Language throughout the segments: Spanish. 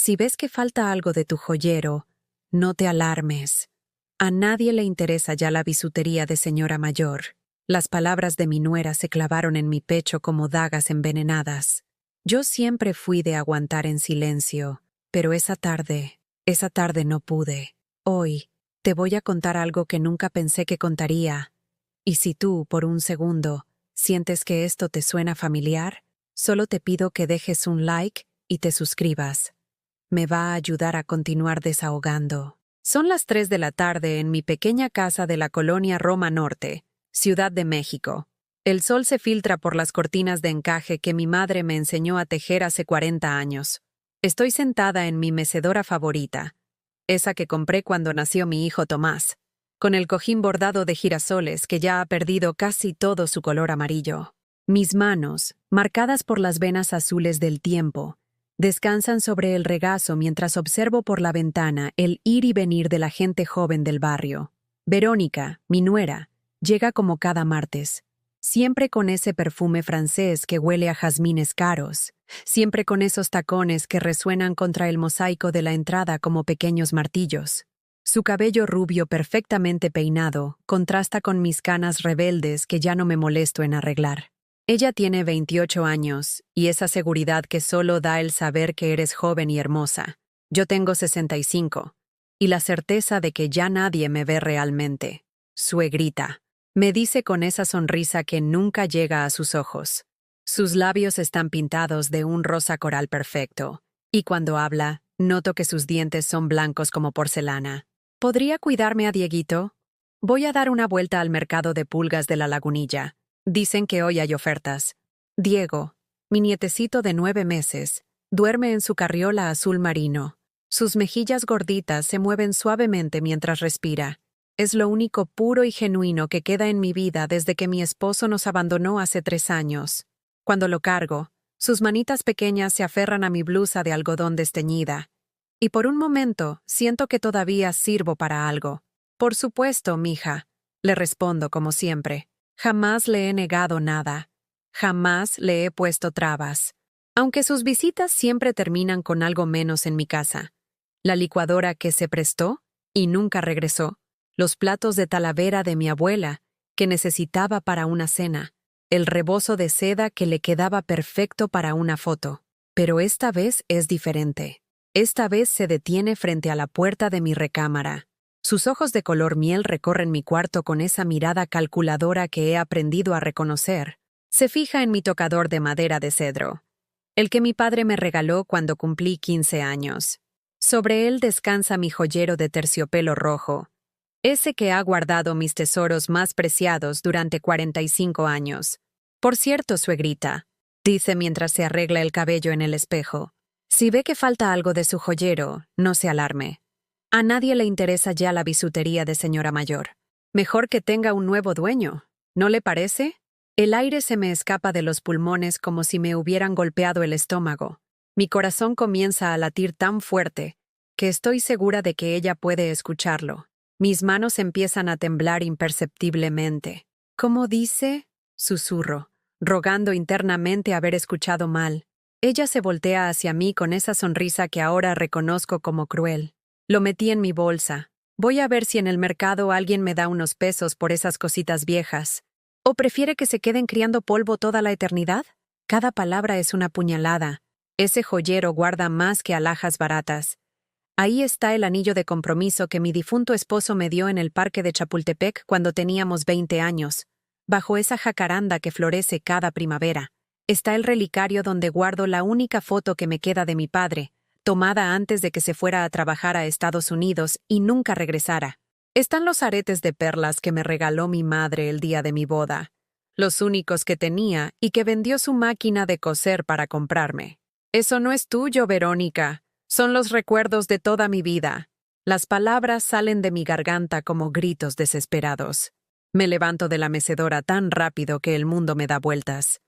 Si ves que falta algo de tu joyero, no te alarmes. A nadie le interesa ya la bisutería de señora mayor. Las palabras de mi nuera se clavaron en mi pecho como dagas envenenadas. Yo siempre fui de aguantar en silencio, pero esa tarde no pude. Hoy, te voy a contar algo que nunca pensé que contaría. Y si tú, por un segundo, sientes que esto te suena familiar, solo te pido que dejes un like y te suscribas. Me va a ayudar a continuar desahogando. Son las 3 de la tarde en mi pequeña casa de la colonia Roma Norte, Ciudad de México. El sol se filtra por las cortinas de encaje que mi madre me enseñó a tejer hace 40 años. Estoy sentada en mi mecedora favorita, esa que compré cuando nació mi hijo Tomás, con el cojín bordado de girasoles que ya ha perdido casi todo su color amarillo. Mis manos, marcadas por las venas azules del tiempo, descansan sobre el regazo mientras observo por la ventana el ir y venir de la gente joven del barrio. Verónica, mi nuera, llega como cada martes, siempre con ese perfume francés que huele a jazmines caros, siempre con esos tacones que resuenan contra el mosaico de la entrada como pequeños martillos. Su cabello rubio perfectamente peinado contrasta con mis canas rebeldes que ya no me molesto en arreglar. Ella tiene 28 años, y esa seguridad que solo da el saber que eres joven y hermosa. Yo tengo 65, y la certeza de que ya nadie me ve realmente. Suegrita, me dice con esa sonrisa que nunca llega a sus ojos. Sus labios están pintados de un rosa coral perfecto, y cuando habla, noto que sus dientes son blancos como porcelana. ¿Podría cuidarme a Dieguito? Voy a dar una vuelta al mercado de pulgas de la Lagunilla. Dicen que hoy hay ofertas. Diego, mi nietecito de 9 meses, duerme en su carriola azul marino. Sus mejillas gorditas se mueven suavemente mientras respira. Es lo único puro y genuino que queda en mi vida desde que mi esposo nos abandonó hace 3 años. Cuando lo cargo, sus manitas pequeñas se aferran a mi blusa de algodón desteñida. Y por un momento siento que todavía sirvo para algo. Por supuesto, mija, le respondo como siempre. Jamás le he negado nada. Jamás le he puesto trabas. Aunque sus visitas siempre terminan con algo menos en mi casa. La licuadora que se prestó y nunca regresó. Los platos de talavera de mi abuela, que necesitaba para una cena. El rebozo de seda que le quedaba perfecto para una foto. Pero esta vez es diferente. Esta vez se detiene frente a la puerta de mi recámara. Sus ojos de color miel recorren mi cuarto con esa mirada calculadora que he aprendido a reconocer. Se fija en mi tocador de madera de cedro, el que mi padre me regaló cuando cumplí 15 años. Sobre él descansa mi joyero de terciopelo rojo, ese que ha guardado mis tesoros más preciados durante 45 años. Por cierto, suegrita, dice mientras se arregla el cabello en el espejo, si ve que falta algo de su joyero, no se alarme. A nadie le interesa ya la bisutería de señora mayor. Mejor que tenga un nuevo dueño, ¿no le parece? El aire se me escapa de los pulmones como si me hubieran golpeado el estómago. Mi corazón comienza a latir tan fuerte que estoy segura de que ella puede escucharlo. Mis manos empiezan a temblar imperceptiblemente. ¿Cómo dice? Susurro, rogando internamente haber escuchado mal. Ella se voltea hacia mí con esa sonrisa que ahora reconozco como cruel. Lo metí en mi bolsa. Voy a ver si en el mercado alguien me da unos pesos por esas cositas viejas. ¿O prefiere que se queden criando polvo toda la eternidad? Cada palabra es una puñalada. Ese joyero guarda más que alhajas baratas. Ahí está el anillo de compromiso que mi difunto esposo me dio en el parque de Chapultepec cuando teníamos 20 años. Bajo esa jacaranda que florece cada primavera, está el relicario donde guardo la única foto que me queda de mi padre, tomada antes de que se fuera a trabajar a Estados Unidos y nunca regresara. Están los aretes de perlas que me regaló mi madre el día de mi boda, los únicos que tenía y que vendió su máquina de coser para comprarme. Eso no es tuyo, Verónica. Son los recuerdos de toda mi vida. Las palabras salen de mi garganta como gritos desesperados. Me levanto de la mecedora tan rápido que el mundo me da vueltas.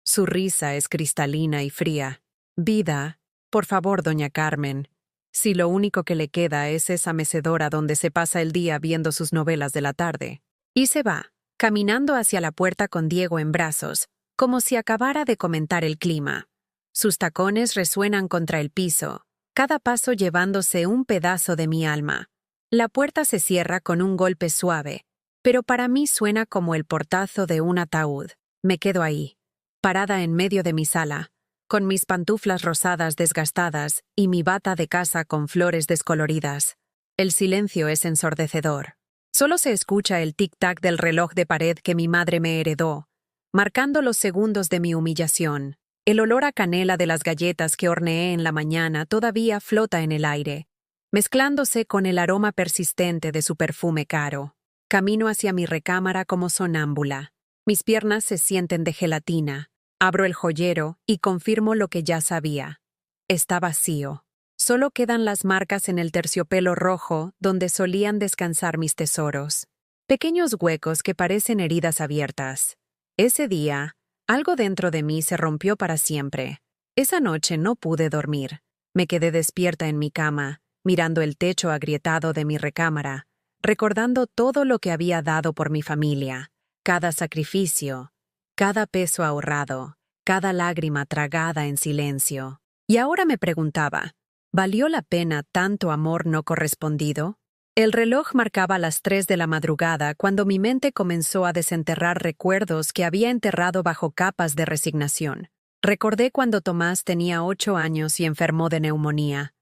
Su risa es cristalina y fría. Vida, por favor, doña Carmen, si lo único que le queda es esa mecedora donde se pasa el día viendo sus novelas de la tarde. Y se va, caminando hacia la puerta con Diego en brazos, como si acabara de comentar el clima. Sus tacones resuenan contra el piso. cada paso llevándose un pedazo de mi alma. La puerta se cierra con un golpe suave, pero para mí suena como el portazo de un ataúd. Me quedo ahí, parada en medio de mi sala, con mis pantuflas rosadas desgastadas y mi bata de casa con flores descoloridas. El silencio es ensordecedor. Solo se escucha el tic-tac del reloj de pared que mi madre me heredó, marcando los segundos de mi humillación. El olor a canela de las galletas que horneé en la mañana todavía flota en el aire, mezclándose con el aroma persistente de su perfume caro. Camino hacia mi recámara como sonámbula. Mis piernas se sienten de gelatina. Abro el joyero y confirmo lo que ya sabía. Está vacío. Solo quedan las marcas en el terciopelo rojo donde solían descansar mis tesoros. Pequeños huecos que parecen heridas abiertas. Ese día, algo dentro de mí se rompió para siempre. Esa noche no pude dormir. Me quedé despierta en mi cama, mirando el techo agrietado de mi recámara, recordando todo lo que había dado por mi familia, cada sacrificio, cada peso ahorrado, cada lágrima tragada en silencio. Y ahora me preguntaba, ¿valió la pena tanto amor no correspondido? El reloj marcaba las 3 de la madrugada cuando mi mente comenzó a desenterrar recuerdos que había enterrado bajo capas de resignación. Recordé cuando Tomás tenía 8 años y enfermó de neumonía.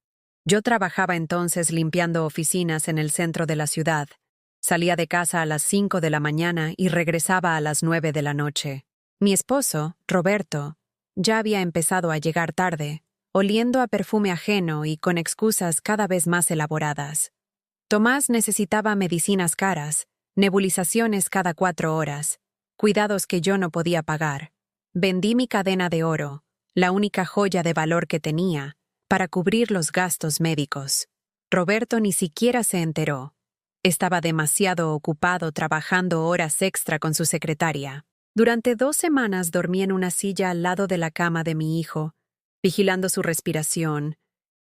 Yo trabajaba entonces limpiando oficinas en el centro de la ciudad. Salía de casa a las 5 de la mañana y regresaba a las 9 de la noche. Mi esposo, Roberto, ya había empezado a llegar tarde, oliendo a perfume ajeno y con excusas cada vez más elaboradas. Tomás necesitaba medicinas caras, nebulizaciones cada 4 horas, cuidados que yo no podía pagar. Vendí mi cadena de oro, la única joya de valor que tenía, para cubrir los gastos médicos. Roberto ni siquiera se enteró. Estaba demasiado ocupado trabajando horas extra con su secretaria. Durante 2 semanas dormí en una silla al lado de la cama de mi hijo, vigilando su respiración,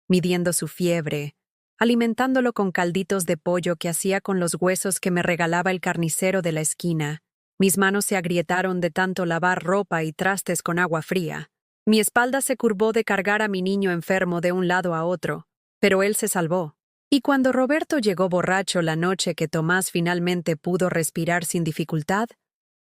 midiendo su fiebre, alimentándolo con calditos de pollo que hacía con los huesos que me regalaba el carnicero de la esquina. Mis manos se agrietaron de tanto lavar ropa y trastes con agua fría. Mi espalda se curvó de cargar a mi niño enfermo de un lado a otro, pero él se salvó. Y cuando Roberto llegó borracho la noche que Tomás finalmente pudo respirar sin dificultad,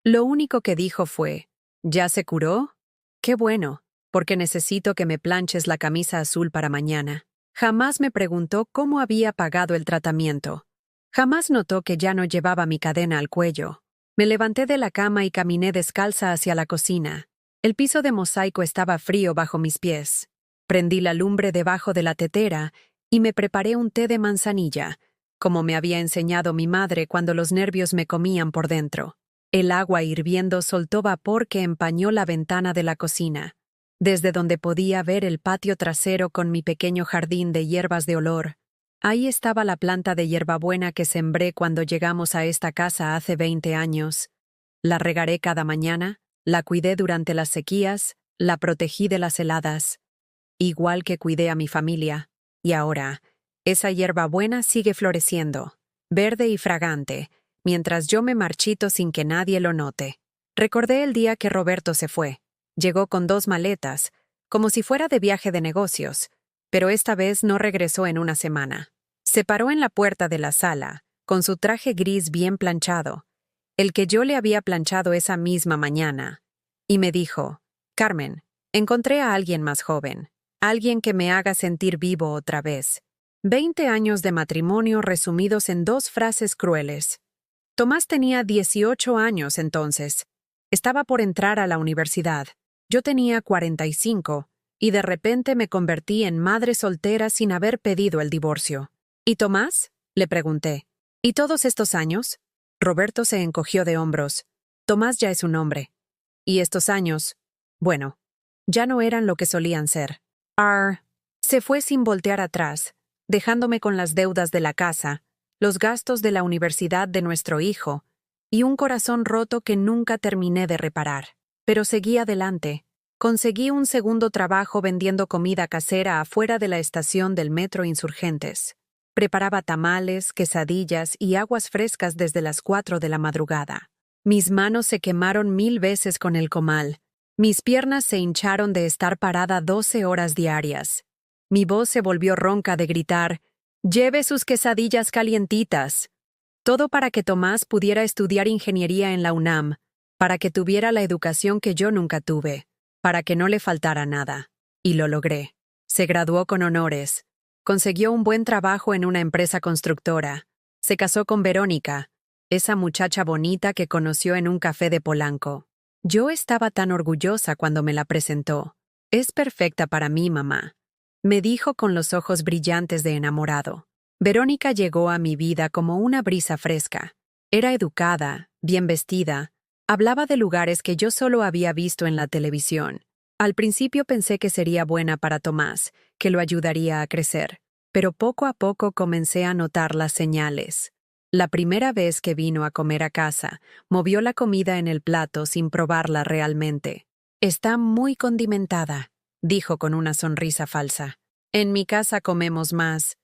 lo único que dijo fue, ¿ya se curó? Qué bueno, porque necesito que me planches la camisa azul para mañana. Jamás me preguntó cómo había pagado el tratamiento. Jamás notó que ya no llevaba mi cadena al cuello. Me levanté de la cama y caminé descalza hacia la cocina. El piso de mosaico estaba frío bajo mis pies. Prendí la lumbre debajo de la tetera y me preparé un té de manzanilla, como me había enseñado mi madre cuando los nervios me comían por dentro. El agua hirviendo soltó vapor que empañó la ventana de la cocina, desde donde podía ver el patio trasero con mi pequeño jardín de hierbas de olor. Ahí estaba la planta de hierbabuena que sembré cuando llegamos a esta casa hace 20 años. La regaré cada mañana, la cuidé durante las sequías, la protegí de las heladas, igual que cuidé a mi familia. Y ahora, esa hierbabuena sigue floreciendo, verde y fragante, mientras yo me marchito sin que nadie lo note. Recordé el día que Roberto se fue. Llegó con 2 maletas, como si fuera de viaje de negocios, pero esta vez no regresó en una semana. Se paró en la puerta de la sala, con su traje gris bien planchado, el que yo le había planchado esa misma mañana, y me dijo, «Carmen, encontré a alguien más joven, alguien que me haga sentir vivo otra vez». 20 años de matrimonio resumidos en 2 frases crueles. Tomás tenía 18 años entonces. Estaba por entrar a la universidad. Yo tenía 45, y de repente me convertí en madre soltera sin haber pedido el divorcio. ¿Y Tomás?, le pregunté. ¿Y todos estos años? Roberto se encogió de hombros. Tomás ya es un hombre. Y estos años, bueno, ya no eran lo que solían ser. Se fue sin voltear atrás, dejándome con las deudas de la casa, los gastos de la universidad de nuestro hijo, y un corazón roto que nunca terminé de reparar. Pero seguí adelante. Conseguí un segundo trabajo vendiendo comida casera afuera de la estación del Metro Insurgentes. Preparaba tamales, quesadillas y aguas frescas desde las 4 de la madrugada. Mis manos se quemaron 1000 veces con el comal. Mis piernas se hincharon de estar parada 12 horas diarias. Mi voz se volvió ronca de gritar: «¡Lleve sus quesadillas calientitas!». Todo para que Tomás pudiera estudiar ingeniería en la UNAM, para que tuviera la educación que yo nunca tuve, para que no le faltara nada. Y lo logré. Se graduó con honores. Consiguió un buen trabajo en una empresa constructora. Se casó con Verónica, esa muchacha bonita que conoció en un café de Polanco. Yo estaba tan orgullosa cuando me la presentó. «Es perfecta para mí, mamá», me dijo con los ojos brillantes de enamorado. Verónica llegó a mi vida como una brisa fresca. Era educada, bien vestida, hablaba de lugares que yo solo había visto en la televisión. Al principio pensé que sería buena para Tomás, que lo ayudaría a crecer, pero poco a poco comencé a notar las señales. La primera vez que vino a comer a casa, movió la comida en el plato sin probarla realmente. «Está muy condimentada», dijo con una sonrisa falsa. «En mi casa comemos más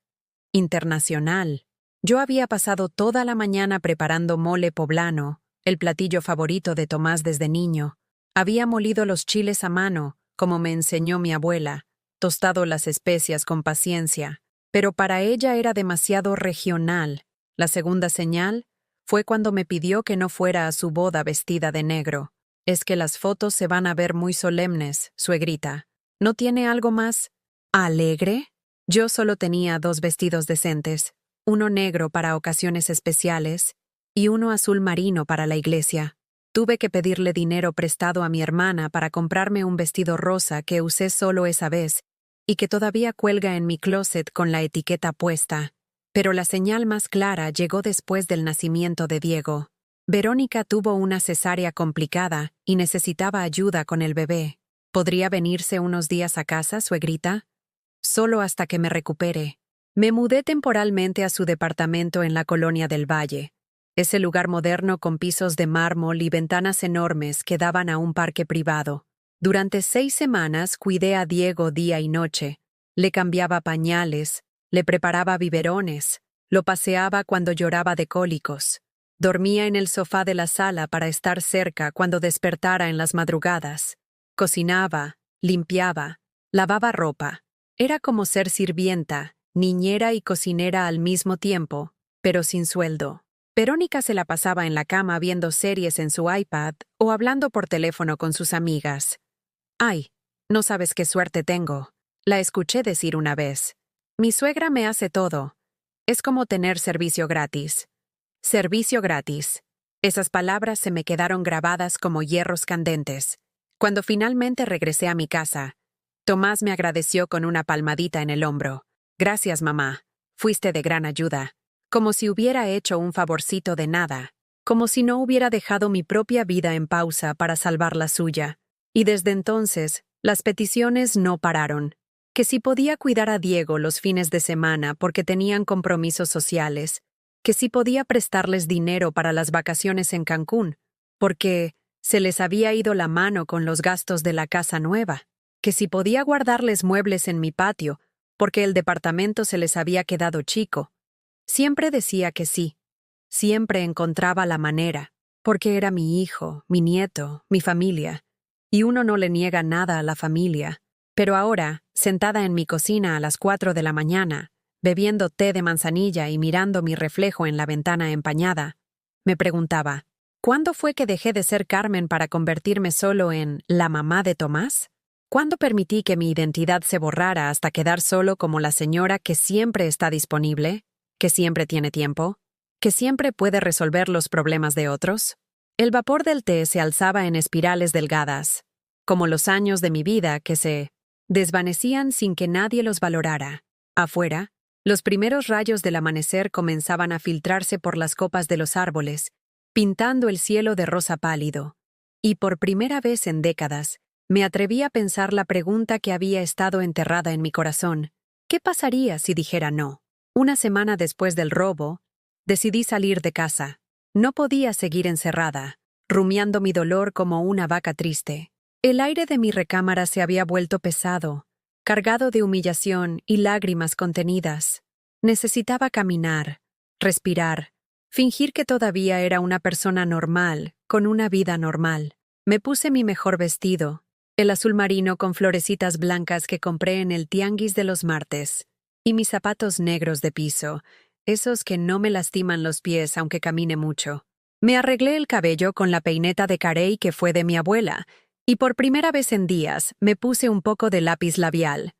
internacional». Yo había pasado toda la mañana preparando mole poblano, el platillo favorito de Tomás desde niño. Había molido los chiles a mano, como me enseñó mi abuela, tostado las especias con paciencia, pero para ella era demasiado regional. La segunda señal fue cuando me pidió que no fuera a su boda vestida de negro. «Es que las fotos se van a ver muy solemnes, suegrita. ¿No tiene algo más alegre?». Yo solo tenía 2 vestidos decentes, uno negro para ocasiones especiales y uno azul marino para la iglesia. Tuve que pedirle dinero prestado a mi hermana para comprarme un vestido rosa que usé solo esa vez y que todavía cuelga en mi closet con la etiqueta puesta. Pero la señal más clara llegó después del nacimiento de Diego. Verónica tuvo una cesárea complicada y necesitaba ayuda con el bebé. «¿Podría venirse unos días a casa, suegrita?». «Solo hasta que me recupere». Me mudé temporalmente a su departamento en la Colonia del Valle. Ese lugar moderno con pisos de mármol y ventanas enormes que daban a un parque privado. Durante 6 semanas cuidé a Diego día y noche. Le cambiaba pañales, le preparaba biberones, lo paseaba cuando lloraba de cólicos. Dormía en el sofá de la sala para estar cerca cuando despertara en las madrugadas. Cocinaba, limpiaba, lavaba ropa. Era como ser sirvienta, niñera y cocinera al mismo tiempo, pero sin sueldo. Verónica se la pasaba en la cama viendo series en su iPad o hablando por teléfono con sus amigas. «Ay, no sabes qué suerte tengo», la escuché decir una vez. «Mi suegra me hace todo. Es como tener servicio gratis». Servicio gratis. Esas palabras se me quedaron grabadas como hierros candentes. Cuando finalmente regresé a mi casa, Tomás me agradeció con una palmadita en el hombro. «Gracias, mamá. Fuiste de gran ayuda». Como si hubiera hecho un favorcito de nada. Como si no hubiera dejado mi propia vida en pausa para salvar la suya. Y desde entonces, las peticiones no pararon. Que si podía cuidar a Diego los fines de semana porque tenían compromisos sociales. Que si podía prestarles dinero para las vacaciones en Cancún, porque se les había ido la mano con los gastos de la casa nueva. Que si podía guardarles muebles en mi patio, porque el departamento se les había quedado chico. Siempre decía que sí. Siempre encontraba la manera, porque era mi hijo, mi nieto, mi familia. Y uno no le niega nada a la familia. Pero ahora, sentada en mi cocina a las 4 de la mañana, bebiendo té de manzanilla y mirando mi reflejo en la ventana empañada, me preguntaba, ¿cuándo fue que dejé de ser Carmen para convertirme solo en la mamá de Tomás? ¿Cuándo permití que mi identidad se borrara hasta quedar solo como la señora que siempre está disponible, que siempre tiene tiempo, que siempre puede resolver los problemas de otros? El vapor del té se alzaba en espirales delgadas, como los años de mi vida que se desvanecían sin que nadie los valorara. Afuera, los primeros rayos del amanecer comenzaban a filtrarse por las copas de los árboles, pintando el cielo de rosa pálido. Y por primera vez en décadas, me atreví a pensar la pregunta que había estado enterrada en mi corazón. ¿Qué pasaría si dijera no? Una semana después del robo, decidí salir de casa. No podía seguir encerrada, rumiando mi dolor como una vaca triste. El aire de mi recámara se había vuelto pesado, cargado de humillación y lágrimas contenidas. Necesitaba caminar, respirar, fingir que todavía era una persona normal, con una vida normal. Me puse mi mejor vestido, el azul marino con florecitas blancas que compré en el tianguis de los martes, y mis zapatos negros de piso, esos que no me lastiman los pies aunque camine mucho. Me arreglé el cabello con la peineta de carey que fue de mi abuela, y por primera vez en días me puse un poco de lápiz labial.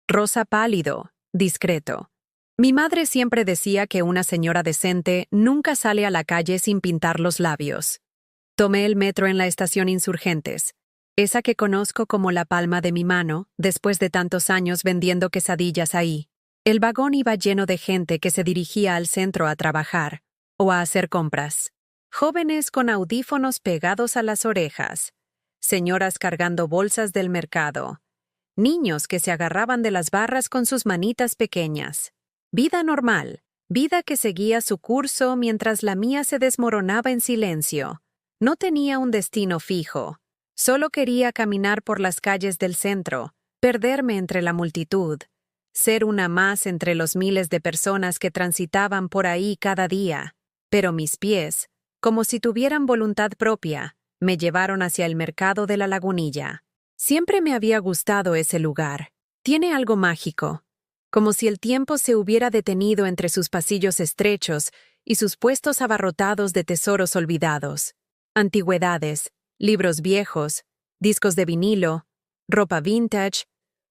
Rosa pálido, discreto. Mi madre siempre decía que una señora decente nunca sale a la calle sin pintar los labios. Tomé el metro en la estación Insurgentes, esa que conozco como la palma de mi mano, después de tantos años vendiendo quesadillas ahí. El vagón iba lleno de gente que se dirigía al centro a trabajar o a hacer compras. Jóvenes con audífonos pegados a las orejas, señoras cargando bolsas del mercado, niños que se agarraban de las barras con sus manitas pequeñas. Vida normal, vida que seguía su curso mientras la mía se desmoronaba en silencio. No tenía un destino fijo, solo quería caminar por las calles del centro, perderme entre la multitud, ser una más entre los miles de personas que transitaban por ahí cada día. Pero mis pies, como si tuvieran voluntad propia, me llevaron hacia el mercado de la Lagunilla. Siempre me había gustado ese lugar. Tiene algo mágico, como si el tiempo se hubiera detenido entre sus pasillos estrechos y sus puestos abarrotados de tesoros olvidados. Antigüedades, libros viejos, discos de vinilo, ropa vintage,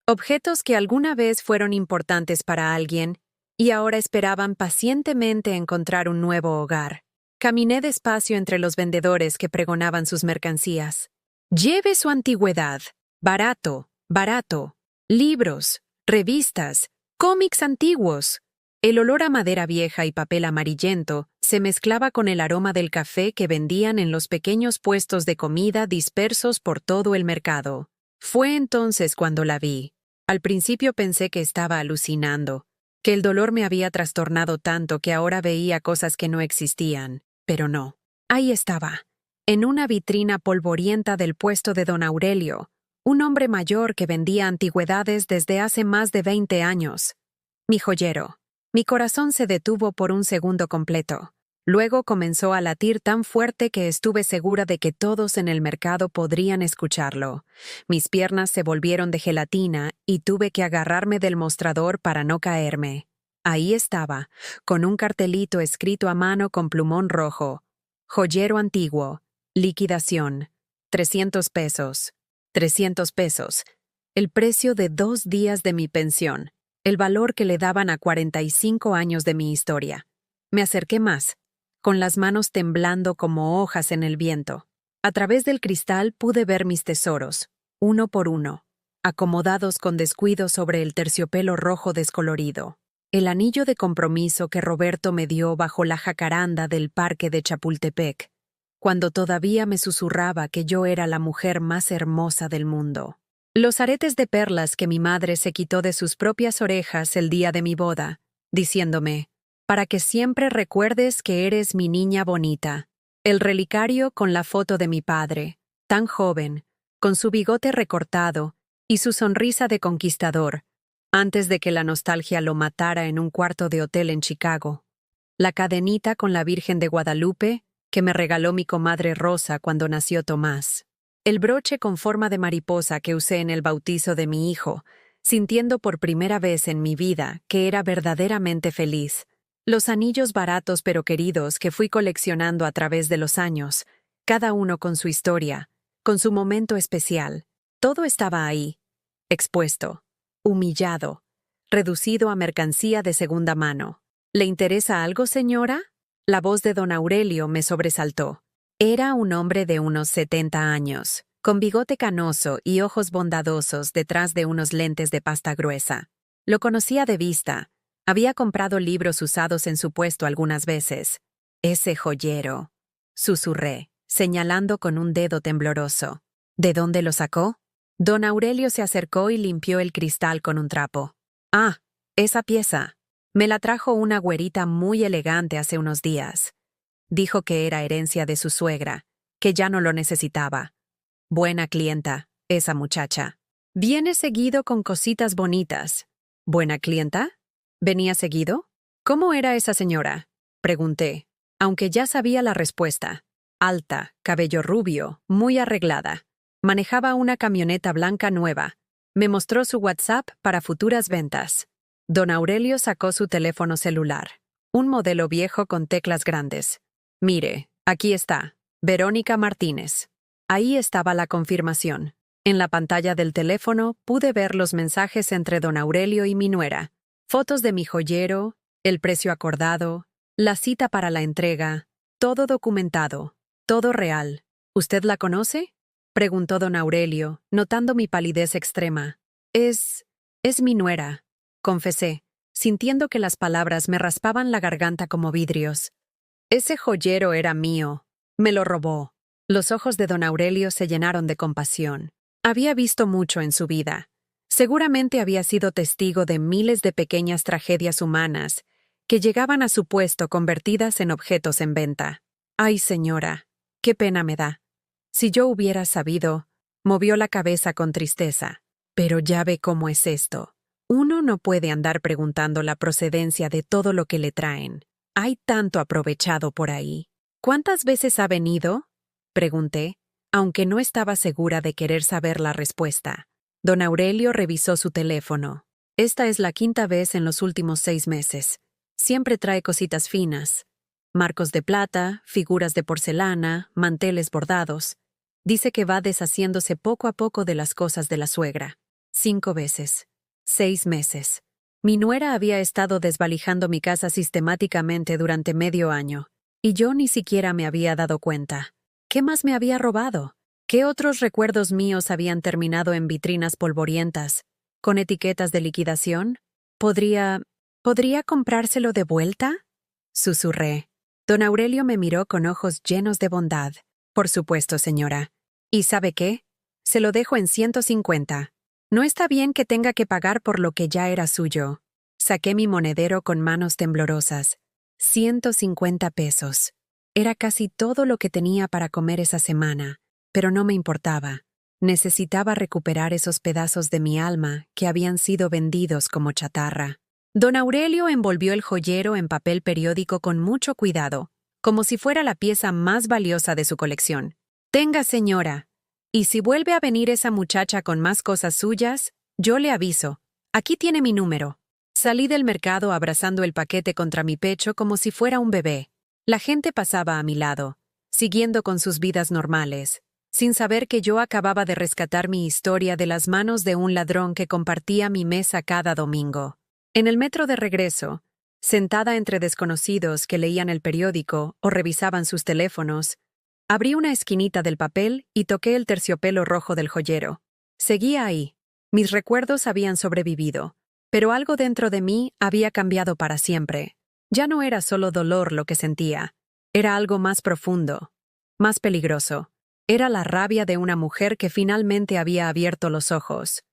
objetos que alguna vez fueron importantes para alguien y ahora esperaban pacientemente encontrar un nuevo hogar. Caminé despacio entre los vendedores que pregonaban sus mercancías. Lleve su antigüedad. Barato, barato. Libros, revistas, cómics antiguos. El olor a madera vieja y papel amarillento se mezclaba con el aroma del café que vendían en los pequeños puestos de comida dispersos por todo el mercado. Fue entonces cuando la vi. Al principio pensé que estaba alucinando, que el dolor me había trastornado tanto que ahora veía cosas que no existían, pero no. Ahí estaba, en una vitrina polvorienta del puesto de don Aurelio, un hombre mayor que vendía antigüedades desde hace más de 20 años. Mi joyero. Mi corazón se detuvo por un segundo completo. Luego comenzó a latir tan fuerte que estuve segura de que todos en el mercado podrían escucharlo. Mis piernas se volvieron de gelatina y tuve que agarrarme del mostrador para no caerme. Ahí estaba, con un cartelito escrito a mano con plumón rojo. Joyero antiguo. Liquidación. 300 pesos. 300 pesos. El precio de 2 días de mi pensión. El valor que le daban a 45 años de mi historia. Me acerqué más, con las manos temblando como hojas en el viento. A través del cristal pude ver mis tesoros, uno por uno, acomodados con descuido sobre el terciopelo rojo descolorido. El anillo de compromiso que Roberto me dio bajo la jacaranda del parque de Chapultepec, cuando todavía me susurraba que yo era la mujer más hermosa del mundo. Los aretes de perlas que mi madre se quitó de sus propias orejas el día de mi boda, diciéndome, para que siempre recuerdes que eres mi niña bonita. El relicario con la foto de mi padre, tan joven, con su bigote recortado y su sonrisa de conquistador, antes de que la nostalgia lo matara en un cuarto de hotel en Chicago. La cadenita con la Virgen de Guadalupe que me regaló mi comadre Rosa cuando nació Tomás. El broche con forma de mariposa que usé en el bautizo de mi hijo, sintiendo por primera vez en mi vida que era verdaderamente feliz. Los anillos baratos pero queridos que fui coleccionando a través de los años, cada uno con su historia, con su momento especial. Todo estaba ahí, expuesto, humillado, reducido a mercancía de segunda mano. ¿Le interesa algo, señora? La voz de don Aurelio me sobresaltó. Era un hombre de unos 70 años, con bigote canoso y ojos bondadosos detrás de unos lentes de pasta gruesa. Lo conocía de vista. Había comprado libros usados en su puesto algunas veces. Ese joyero, susurré, señalando con un dedo tembloroso. ¿De dónde lo sacó? Don Aurelio se acercó y limpió el cristal con un trapo. Ah, esa pieza. Me la trajo una güerita muy elegante hace unos días. Dijo que era herencia de su suegra, que ya no lo necesitaba. Buena clienta, esa muchacha. Viene seguido con cositas bonitas. ¿Buena clienta? ¿Venía seguido? ¿Cómo era esa señora? Pregunté, aunque ya sabía la respuesta. Alta, cabello rubio, muy arreglada. Manejaba una camioneta blanca nueva. Me mostró su WhatsApp para futuras ventas. Don Aurelio sacó su teléfono celular. Un modelo viejo con teclas grandes. Mire, aquí está. Verónica Martínez. Ahí estaba la confirmación. En la pantalla del teléfono pude ver los mensajes entre don Aurelio y mi nuera. Fotos de mi joyero, el precio acordado, la cita para la entrega, todo documentado, todo real. ¿Usted la conoce?, preguntó don Aurelio, notando mi palidez extrema. Es mi nuera, confesé, sintiendo que las palabras me raspaban la garganta como vidrios. Ese joyero era mío. Me lo robó. Los ojos de don Aurelio se llenaron de compasión. Había visto mucho en su vida. Seguramente había sido testigo de miles de pequeñas tragedias humanas que llegaban a su puesto convertidas en objetos en venta. Ay, señora, qué pena me da. Si yo hubiera sabido, movió la cabeza con tristeza. Pero ya ve cómo es esto. Uno no puede andar preguntando la procedencia de todo lo que le traen. Hay tanto aprovechado por ahí. ¿Cuántas veces ha venido?, pregunté, aunque no estaba segura de querer saber la respuesta. Don Aurelio revisó su teléfono. Esta es la 5ª vez en los últimos 6 meses. Siempre trae cositas finas. Marcos de plata, figuras de porcelana, manteles bordados. Dice que va deshaciéndose poco a poco de las cosas de la suegra. 5 veces. 6 meses. Mi nuera había estado desvalijando mi casa sistemáticamente durante medio año, y yo ni siquiera me había dado cuenta. ¿Qué más me había robado? ¿Qué otros recuerdos míos habían terminado en vitrinas polvorientas, con etiquetas de liquidación? ¿Podría comprárselo de vuelta?, susurré. Don Aurelio me miró con ojos llenos de bondad. Por supuesto, señora. ¿Y sabe qué? Se lo dejo en 150. No está bien que tenga que pagar por lo que ya era suyo. Saqué mi monedero con manos temblorosas. 150 pesos. Era casi todo lo que tenía para comer esa semana, pero no me importaba. Necesitaba recuperar esos pedazos de mi alma que habían sido vendidos como chatarra. Don Aurelio envolvió el joyero en papel periódico con mucho cuidado, como si fuera la pieza más valiosa de su colección. Tenga, señora. Y si vuelve a venir esa muchacha con más cosas suyas, yo le aviso. Aquí tiene mi número. Salí del mercado abrazando el paquete contra mi pecho como si fuera un bebé. La gente pasaba a mi lado, siguiendo con sus vidas normales, sin saber que yo acababa de rescatar mi historia de las manos de un ladrón que compartía mi mesa cada domingo. En el metro de regreso, sentada entre desconocidos que leían el periódico o revisaban sus teléfonos, abrí una esquinita del papel y toqué el terciopelo rojo del joyero. Seguía ahí. Mis recuerdos habían sobrevivido, pero algo dentro de mí había cambiado para siempre. Ya no era solo dolor lo que sentía, era algo más profundo, más peligroso. Era la rabia de una mujer que finalmente había abierto los ojos.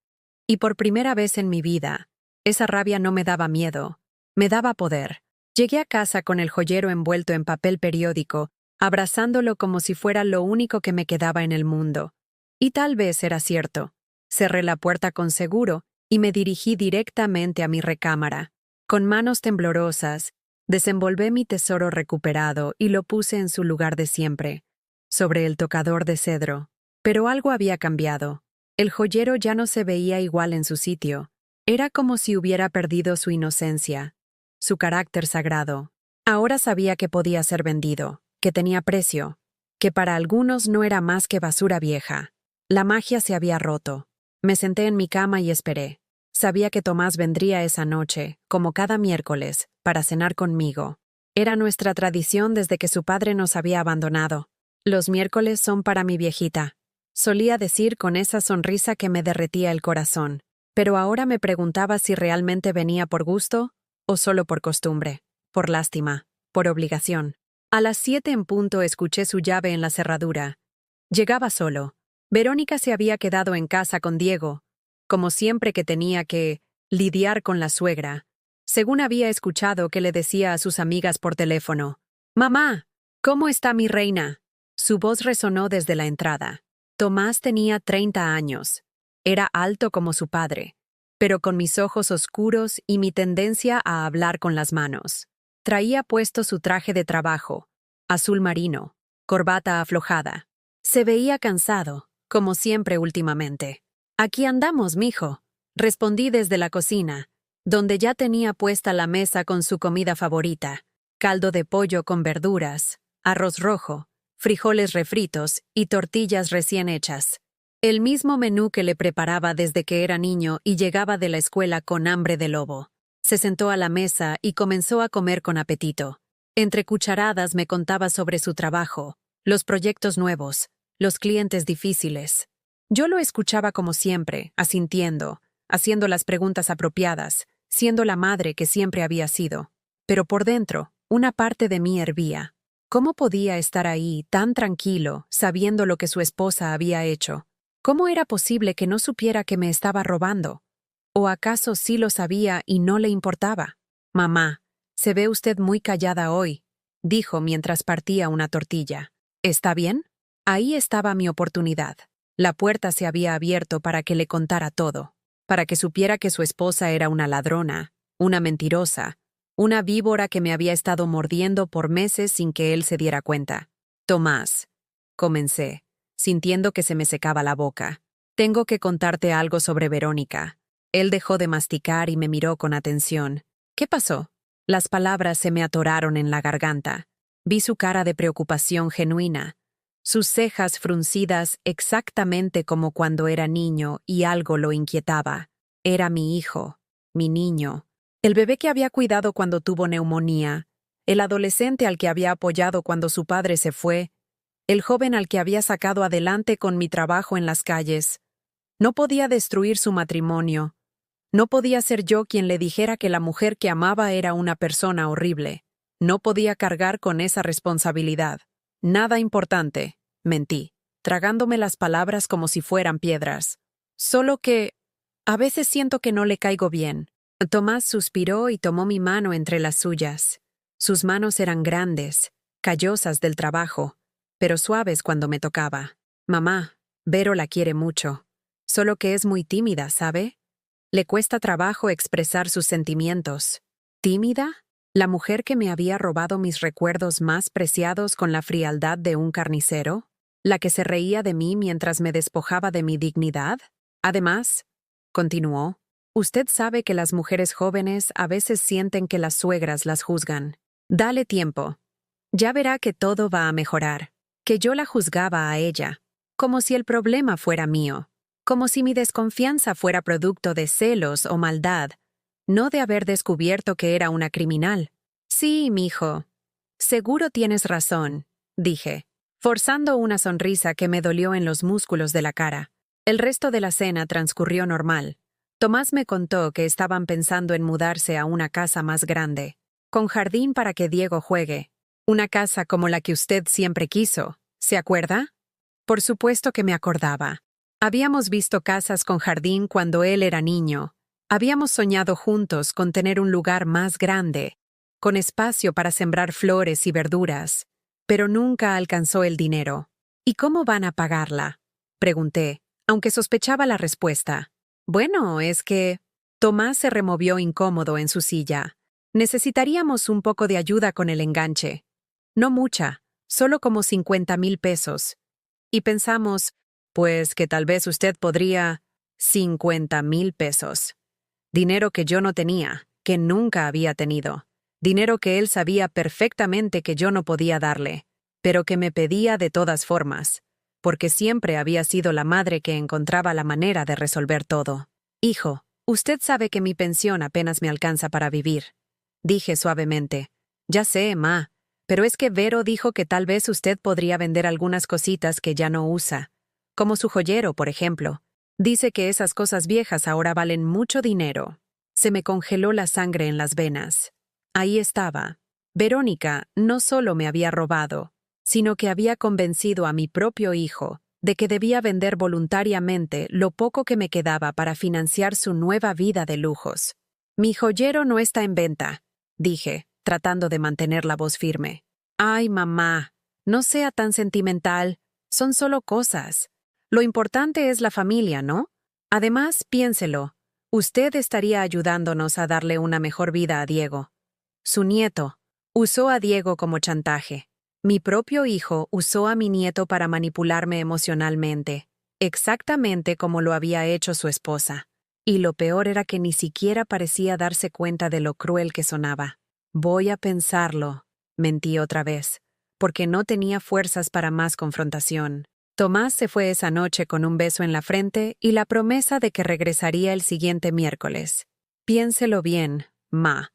Y por primera vez en mi vida, esa rabia no me daba miedo, me daba poder. Llegué a casa con el joyero envuelto en papel periódico, abrazándolo como si fuera lo único que me quedaba en el mundo. Y tal vez era cierto. Cerré la puerta con seguro y me dirigí directamente a mi recámara. Con manos temblorosas, desenvolvé mi tesoro recuperado y lo puse en su lugar de siempre, sobre el tocador de cedro. Pero algo había cambiado. El joyero ya no se veía igual en su sitio. Era como si hubiera perdido su inocencia, su carácter sagrado. Ahora sabía que podía ser vendido, que tenía precio, que para algunos no era más que basura vieja. La magia se había roto. Me senté en mi cama y esperé. Sabía que Tomás vendría esa noche, como cada miércoles, para cenar conmigo. Era nuestra tradición desde que su padre nos había abandonado. Los miércoles son para mi viejita, solía decir con esa sonrisa que me derretía el corazón. Pero ahora me preguntaba si realmente venía por gusto o solo por costumbre, por lástima, por obligación. A las 7 en punto escuché su llave en la cerradura. Llegaba solo. Verónica se había quedado en casa con Diego, como siempre que tenía que lidiar con la suegra, según había escuchado que le decía a sus amigas por teléfono. «Mamá, ¿cómo está mi reina?». Su voz resonó desde la entrada. Tomás tenía 30 años. Era alto como su padre, pero con mis ojos oscuros y mi tendencia a hablar con las manos. Traía puesto su traje de trabajo, azul marino, corbata aflojada. Se veía cansado, como siempre últimamente. Aquí andamos, mijo, respondí desde la cocina, donde ya tenía puesta la mesa con su comida favorita: caldo de pollo con verduras, arroz rojo, frijoles refritos y tortillas recién hechas. El mismo menú que le preparaba desde que era niño y llegaba de la escuela con hambre de lobo. Se sentó a la mesa y comenzó a comer con apetito. Entre cucharadas me contaba sobre su trabajo, los proyectos nuevos, los clientes difíciles. Yo lo escuchaba como siempre, asintiendo, haciendo las preguntas apropiadas, siendo la madre que siempre había sido. Pero por dentro, una parte de mí hervía. ¿Cómo podía estar ahí tan tranquilo, sabiendo lo que su esposa había hecho? ¿Cómo era posible que no supiera que me estaba robando? ¿O acaso sí lo sabía y no le importaba? Mamá, se ve usted muy callada hoy, dijo mientras partía una tortilla. ¿Está bien? Ahí estaba mi oportunidad. La puerta se había abierto para que le contara todo, para que supiera que su esposa era una ladrona, una mentirosa, una víbora que me había estado mordiendo por meses sin que él se diera cuenta. Tomás, comencé, sintiendo que se me secaba la boca. Tengo que contarte algo sobre Verónica. Él dejó de masticar y me miró con atención. ¿Qué pasó? Las palabras se me atoraron en la garganta. Vi su cara de preocupación genuina, sus cejas fruncidas exactamente como cuando era niño, y algo lo inquietaba. Era mi hijo, mi niño, el bebé que había cuidado cuando tuvo neumonía, el adolescente al que había apoyado cuando su padre se fue, el joven al que había sacado adelante con mi trabajo en las calles. No podía destruir su matrimonio. No podía ser yo quien le dijera que la mujer que amaba era una persona horrible. No podía cargar con esa responsabilidad. Nada importante, mentí, tragándome las palabras como si fueran piedras. Solo que a veces siento que no le caigo bien. Tomás suspiró y tomó mi mano entre las suyas. Sus manos eran grandes, callosas del trabajo, pero suaves cuando me tocaba. Mamá, Vero la quiere mucho. Solo que es muy tímida, ¿sabe? Le cuesta trabajo expresar sus sentimientos. ¿Tímida? ¿La mujer que me había robado mis recuerdos más preciados con la frialdad de un carnicero? ¿La que se reía de mí mientras me despojaba de mi dignidad? Además, continuó, usted sabe que las mujeres jóvenes a veces sienten que las suegras las juzgan. Dale tiempo. Ya verá que todo va a mejorar. Que yo la juzgaba a ella, como si el problema fuera mío, como si mi desconfianza fuera producto de celos o maldad, no de haber descubierto que era una criminal. Sí, mijo. Seguro tienes razón, dije, forzando una sonrisa que me dolió en los músculos de la cara. El resto de la cena transcurrió normal. Tomás me contó que estaban pensando en mudarse a una casa más grande, con jardín para que Diego juegue. Una casa como la que usted siempre quiso, ¿se acuerda? Por supuesto que me acordaba. Habíamos visto casas con jardín cuando él era niño. Habíamos soñado juntos con tener un lugar más grande, con espacio para sembrar flores y verduras, pero nunca alcanzó el dinero. ¿Y cómo van a pagarla?, pregunté, aunque sospechaba la respuesta. Bueno, es que... Tomás se removió incómodo en su silla. Necesitaríamos un poco de ayuda con el enganche. No mucha, solo como 50,000 pesos. Y pensamos, pues que tal vez usted podría... 50,000 pesos. Dinero que yo no tenía, que nunca había tenido. Dinero que él sabía perfectamente que yo no podía darle, pero que me pedía de todas formas, porque siempre había sido la madre que encontraba la manera de resolver todo. Hijo, usted sabe que mi pensión apenas me alcanza para vivir, dije suavemente. Ya sé, ma, pero es que Vero dijo que tal vez usted podría vender algunas cositas que ya no usa, como su joyero, por ejemplo. Dice que esas cosas viejas ahora valen mucho dinero. Se me congeló la sangre en las venas. Ahí estaba. Verónica no solo me había robado, sino que había convencido a mi propio hijo de que debía vender voluntariamente lo poco que me quedaba para financiar su nueva vida de lujos. Mi joyero no está en venta, dije, tratando de mantener la voz firme. Ay, mamá, no sea tan sentimental. Son solo cosas. Lo importante es la familia, ¿no? Además, piénselo, usted estaría ayudándonos a darle una mejor vida a Diego. Su nieto usó a Diego como chantaje. Mi propio hijo usó a mi nieto para manipularme emocionalmente. exactamente como lo había hecho su esposa. Y lo peor era que ni siquiera parecía darse cuenta de lo cruel que sonaba. Voy a pensarlo, mentí otra vez, porque no tenía fuerzas para más confrontación. Tomás se fue esa noche con un beso en la frente y la promesa de que regresaría el siguiente miércoles. Piénselo bien, ma.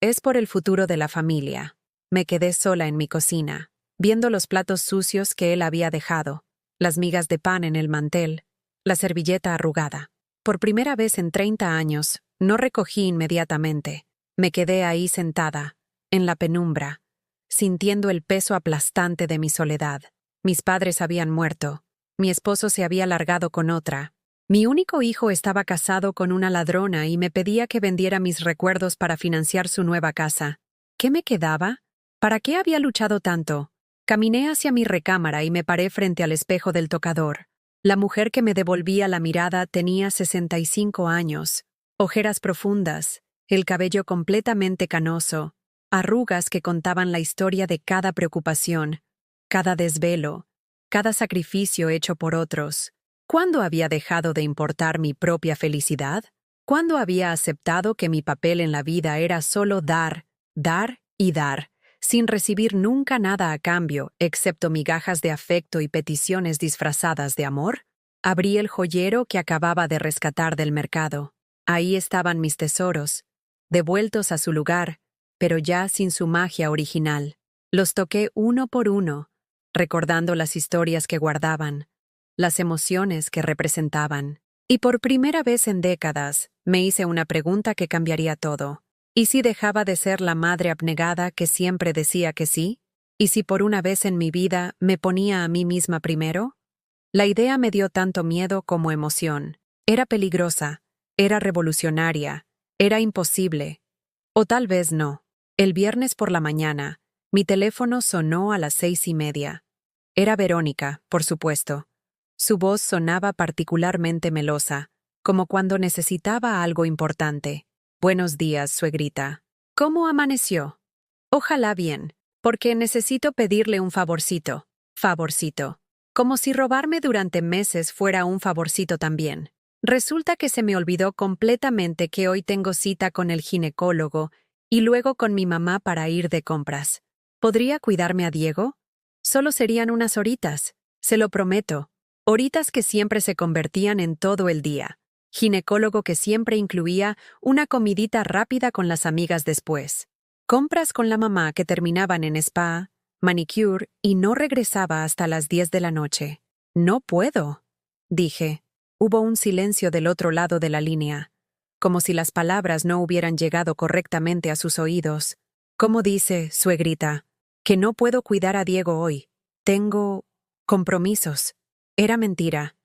Es por el futuro de la familia. Me quedé sola en mi cocina, viendo los platos sucios que él había dejado, las migas de pan en el mantel, la servilleta arrugada. Por primera vez en 30 años, no recogí inmediatamente. Me quedé ahí sentada, en la penumbra, sintiendo el peso aplastante de mi soledad. Mis padres habían muerto. Mi esposo se había largado con otra. Mi único hijo estaba casado con una ladrona y me pedía que vendiera mis recuerdos para financiar su nueva casa. ¿Qué me quedaba? ¿Para qué había luchado tanto? Caminé hacia mi recámara y me paré frente al espejo del tocador. La mujer que me devolvía la mirada tenía 65 años, ojeras profundas, el cabello completamente canoso, arrugas que contaban la historia de cada preocupación, cada desvelo, cada sacrificio hecho por otros. ¿Cuándo había dejado de importar mi propia felicidad? ¿Cuándo había aceptado que mi papel en la vida era solo dar, dar y dar, sin recibir nunca nada a cambio, excepto migajas de afecto y peticiones disfrazadas de amor? Abrí el joyero que acababa de rescatar del mercado. Ahí estaban mis tesoros, devueltos a su lugar, pero ya sin su magia original. Los toqué uno por uno, recordando las historias que guardaban, las emociones que representaban. Y por primera vez en décadas, me hice una pregunta que cambiaría todo. ¿Y si dejaba de ser la madre abnegada que siempre decía que sí? ¿Y si por una vez en mi vida me ponía a mí misma primero? La idea me dio tanto miedo como emoción. Era peligrosa, era revolucionaria, era imposible. O tal vez no. El viernes por la mañana, mi teléfono sonó a las 6:30. Era Verónica, por supuesto. Su voz sonaba particularmente melosa, como cuando necesitaba algo importante. Buenos días, suegrita. ¿Cómo amaneció? Ojalá bien, porque necesito pedirle un favorcito. Favorcito. Como si robarme durante meses fuera un favorcito también. Resulta que se me olvidó completamente que hoy tengo cita con el ginecólogo y luego con mi mamá para ir de compras. ¿Podría cuidarme a Diego? Solo serían unas horitas, se lo prometo. Horitas que siempre se convertían en todo el día. Ginecólogo que siempre incluía una comidita rápida con las amigas después. Compras con la mamá que terminaban en spa, manicure y no regresaba hasta las 10 de la noche. No puedo, dije. Hubo un silencio del otro lado de la línea, como si las palabras no hubieran llegado correctamente a sus oídos. ¿Cómo dice, suegrita? Que no puedo cuidar a Diego hoy. Tengo compromisos. Era mentira.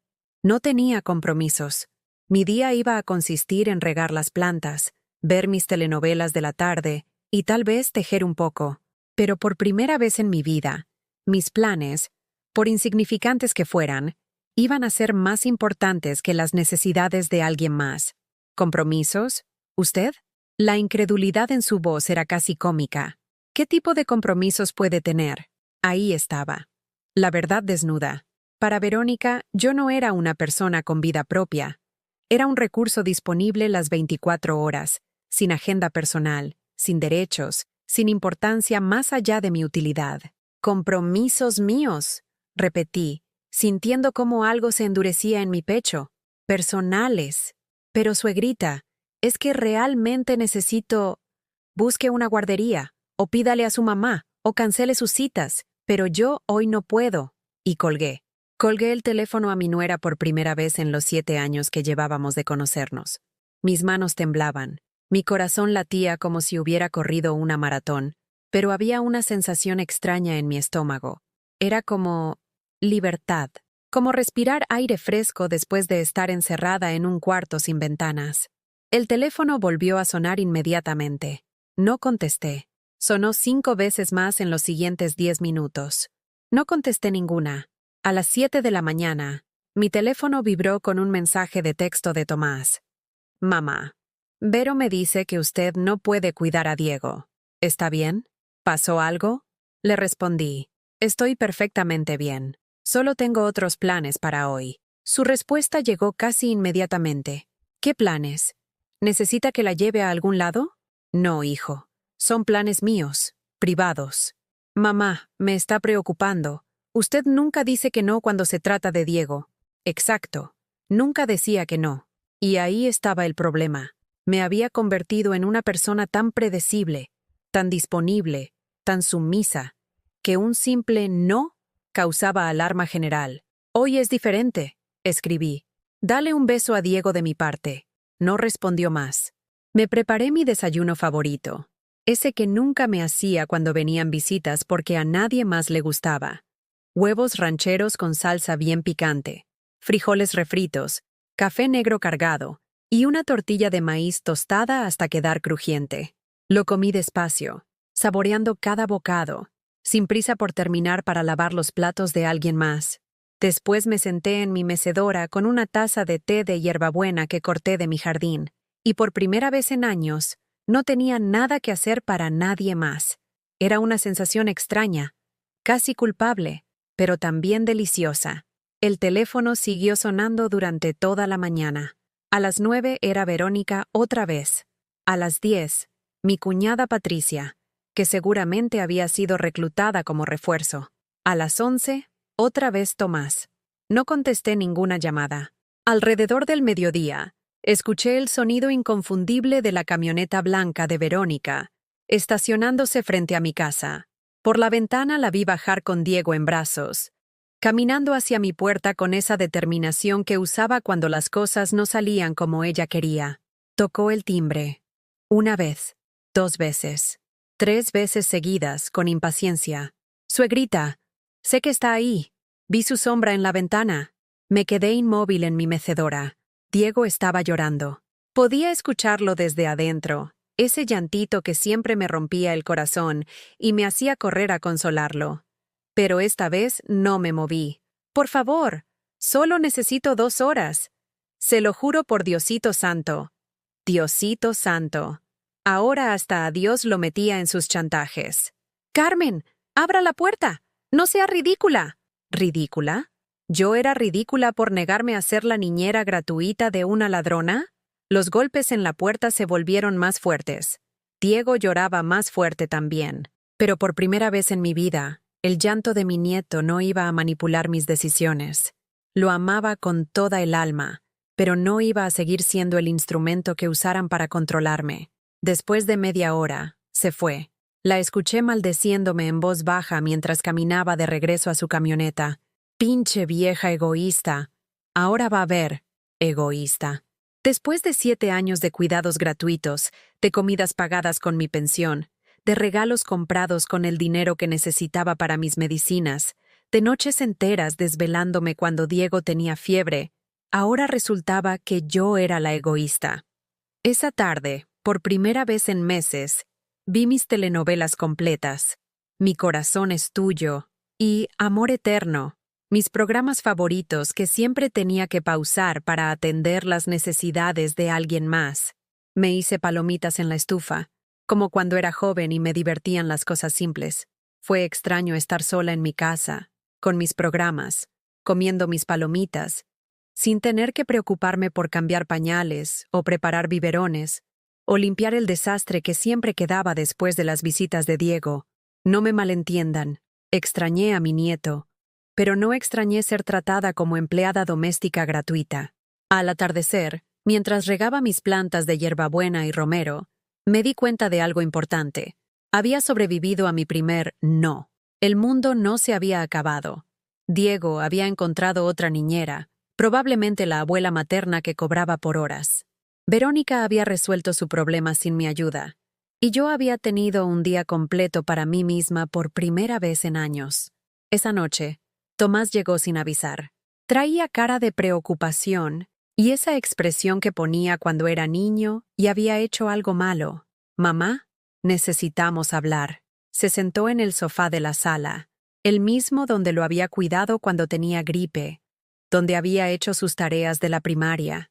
No tenía compromisos. Mi día iba a consistir en regar las plantas, ver mis telenovelas de la tarde y tal vez tejer un poco. Pero por primera vez en mi vida, mis planes, por insignificantes que fueran, iban a ser más importantes que las necesidades de alguien más. ¿Compromisos? ¿Usted? La incredulidad en su voz era casi cómica. ¿Qué tipo de compromisos puede tener? Ahí estaba. La verdad desnuda. Para Verónica, yo no era una persona con vida propia. Era un recurso disponible las 24 horas, sin agenda personal, sin derechos, sin importancia más allá de mi utilidad. «Compromisos míos», repetí, sintiendo cómo algo se endurecía en mi pecho. «Personales». Pero, suegrita, es que realmente necesito... Busque una guardería, o pídale a su mamá, o cancele sus citas, pero yo hoy no puedo. Y colgué. Colgué el teléfono a mi nuera por primera vez en los 7 años que llevábamos de conocernos. Mis manos temblaban. Mi corazón latía como si hubiera corrido una maratón, pero había una sensación extraña en mi estómago. Era como libertad, como respirar aire fresco después de estar encerrada en un cuarto sin ventanas. El teléfono volvió a sonar inmediatamente. No contesté. Sonó 5 veces más en los siguientes 10 minutos. No contesté ninguna. A las 7 de la mañana, mi teléfono vibró con un mensaje de texto de Tomás. «Mamá, Vero me dice que usted no puede cuidar a Diego. ¿Está bien? ¿Pasó algo?» Le respondí. «Estoy perfectamente bien. Solo tengo otros planes para hoy». Su respuesta llegó casi inmediatamente. ¿Qué planes? ¿Necesita que la lleve a algún lado? No, hijo. Son planes míos, privados. Mamá, me está preocupando. Usted nunca dice que no cuando se trata de Diego. Exacto. Nunca decía que no. Y ahí estaba el problema. Me había convertido en una persona tan predecible, tan disponible, tan sumisa, que un simple no causaba alarma general. Hoy es diferente, escribí. Dale un beso a Diego de mi parte. No respondió más. Me preparé mi desayuno favorito, ese que nunca me hacía cuando venían visitas porque a nadie más le gustaba. Huevos rancheros con salsa bien picante, frijoles refritos, café negro cargado y una tortilla de maíz tostada hasta quedar crujiente. Lo comí despacio, saboreando cada bocado, sin prisa por terminar para lavar los platos de alguien más. Después me senté en mi mecedora con una taza de té de hierbabuena que corté de mi jardín, y por primera vez en años, no tenía nada que hacer para nadie más. Era una sensación extraña, casi culpable, pero también deliciosa. El teléfono siguió sonando durante toda la mañana. A las 9 era Verónica otra vez. A las 10, mi cuñada Patricia, que seguramente había sido reclutada como refuerzo. A las 11, otra vez Tomás. No contesté ninguna llamada. Alrededor del mediodía, escuché el sonido inconfundible de la camioneta blanca de Verónica, estacionándose frente a mi casa. Por la ventana la vi bajar con Diego en brazos, caminando hacia mi puerta con esa determinación que usaba cuando las cosas no salían como ella quería. Tocó el timbre. Una vez, 2 veces, 3 veces seguidas, con impaciencia. Suegrita, sé que está ahí. Vi su sombra en la ventana. Me quedé inmóvil en mi mecedora. Diego estaba llorando. Podía escucharlo desde adentro, ese llantito que siempre me rompía el corazón y me hacía correr a consolarlo. Pero esta vez no me moví. Por favor, solo necesito 2 horas. Se lo juro por Diosito Santo. Diosito Santo. Ahora hasta a Dios lo metía en sus chantajes. Carmen, abra la puerta. No sea ridícula. ¿Ridícula? ¿Yo era ridícula por negarme a ser la niñera gratuita de una ladrona? Los golpes en la puerta se volvieron más fuertes. Diego lloraba más fuerte también. Pero por primera vez en mi vida, el llanto de mi nieto no iba a manipular mis decisiones. Lo amaba con toda el alma, pero no iba a seguir siendo el instrumento que usaran para controlarme. Después de media hora, se fue. La escuché maldeciéndome en voz baja mientras caminaba de regreso a su camioneta. Pinche vieja egoísta. Ahora va a ver, egoísta. Después de 7 años de cuidados gratuitos, de comidas pagadas con mi pensión, de regalos comprados con el dinero que necesitaba para mis medicinas, de noches enteras desvelándome cuando Diego tenía fiebre, ahora resultaba que yo era la egoísta. Esa tarde, por primera vez en meses, vi mis telenovelas completas, Mi corazón es tuyo y Amor eterno, mis programas favoritos que siempre tenía que pausar para atender las necesidades de alguien más. Me hice palomitas en la estufa, como cuando era joven y me divertían las cosas simples. Fue extraño estar sola en mi casa, con mis programas, comiendo mis palomitas, sin tener que preocuparme por cambiar pañales o preparar biberones, o limpiar el desastre que siempre quedaba después de las visitas de Diego. No me malentiendan, extrañé a mi nieto, pero no extrañé ser tratada como empleada doméstica gratuita. Al atardecer, mientras regaba mis plantas de hierbabuena y romero, me di cuenta de algo importante. Había sobrevivido a mi primer no. El mundo no se había acabado. Diego había encontrado otra niñera, probablemente la abuela materna que cobraba por horas. Verónica había resuelto su problema sin mi ayuda, y yo había tenido un día completo para mí misma por primera vez en años. Esa noche, Tomás llegó sin avisar. Traía cara de preocupación y esa expresión que ponía cuando era niño y había hecho algo malo. «Mamá, necesitamos hablar». Se sentó en el sofá de la sala, el mismo donde lo había cuidado cuando tenía gripe, donde había hecho sus tareas de la primaria,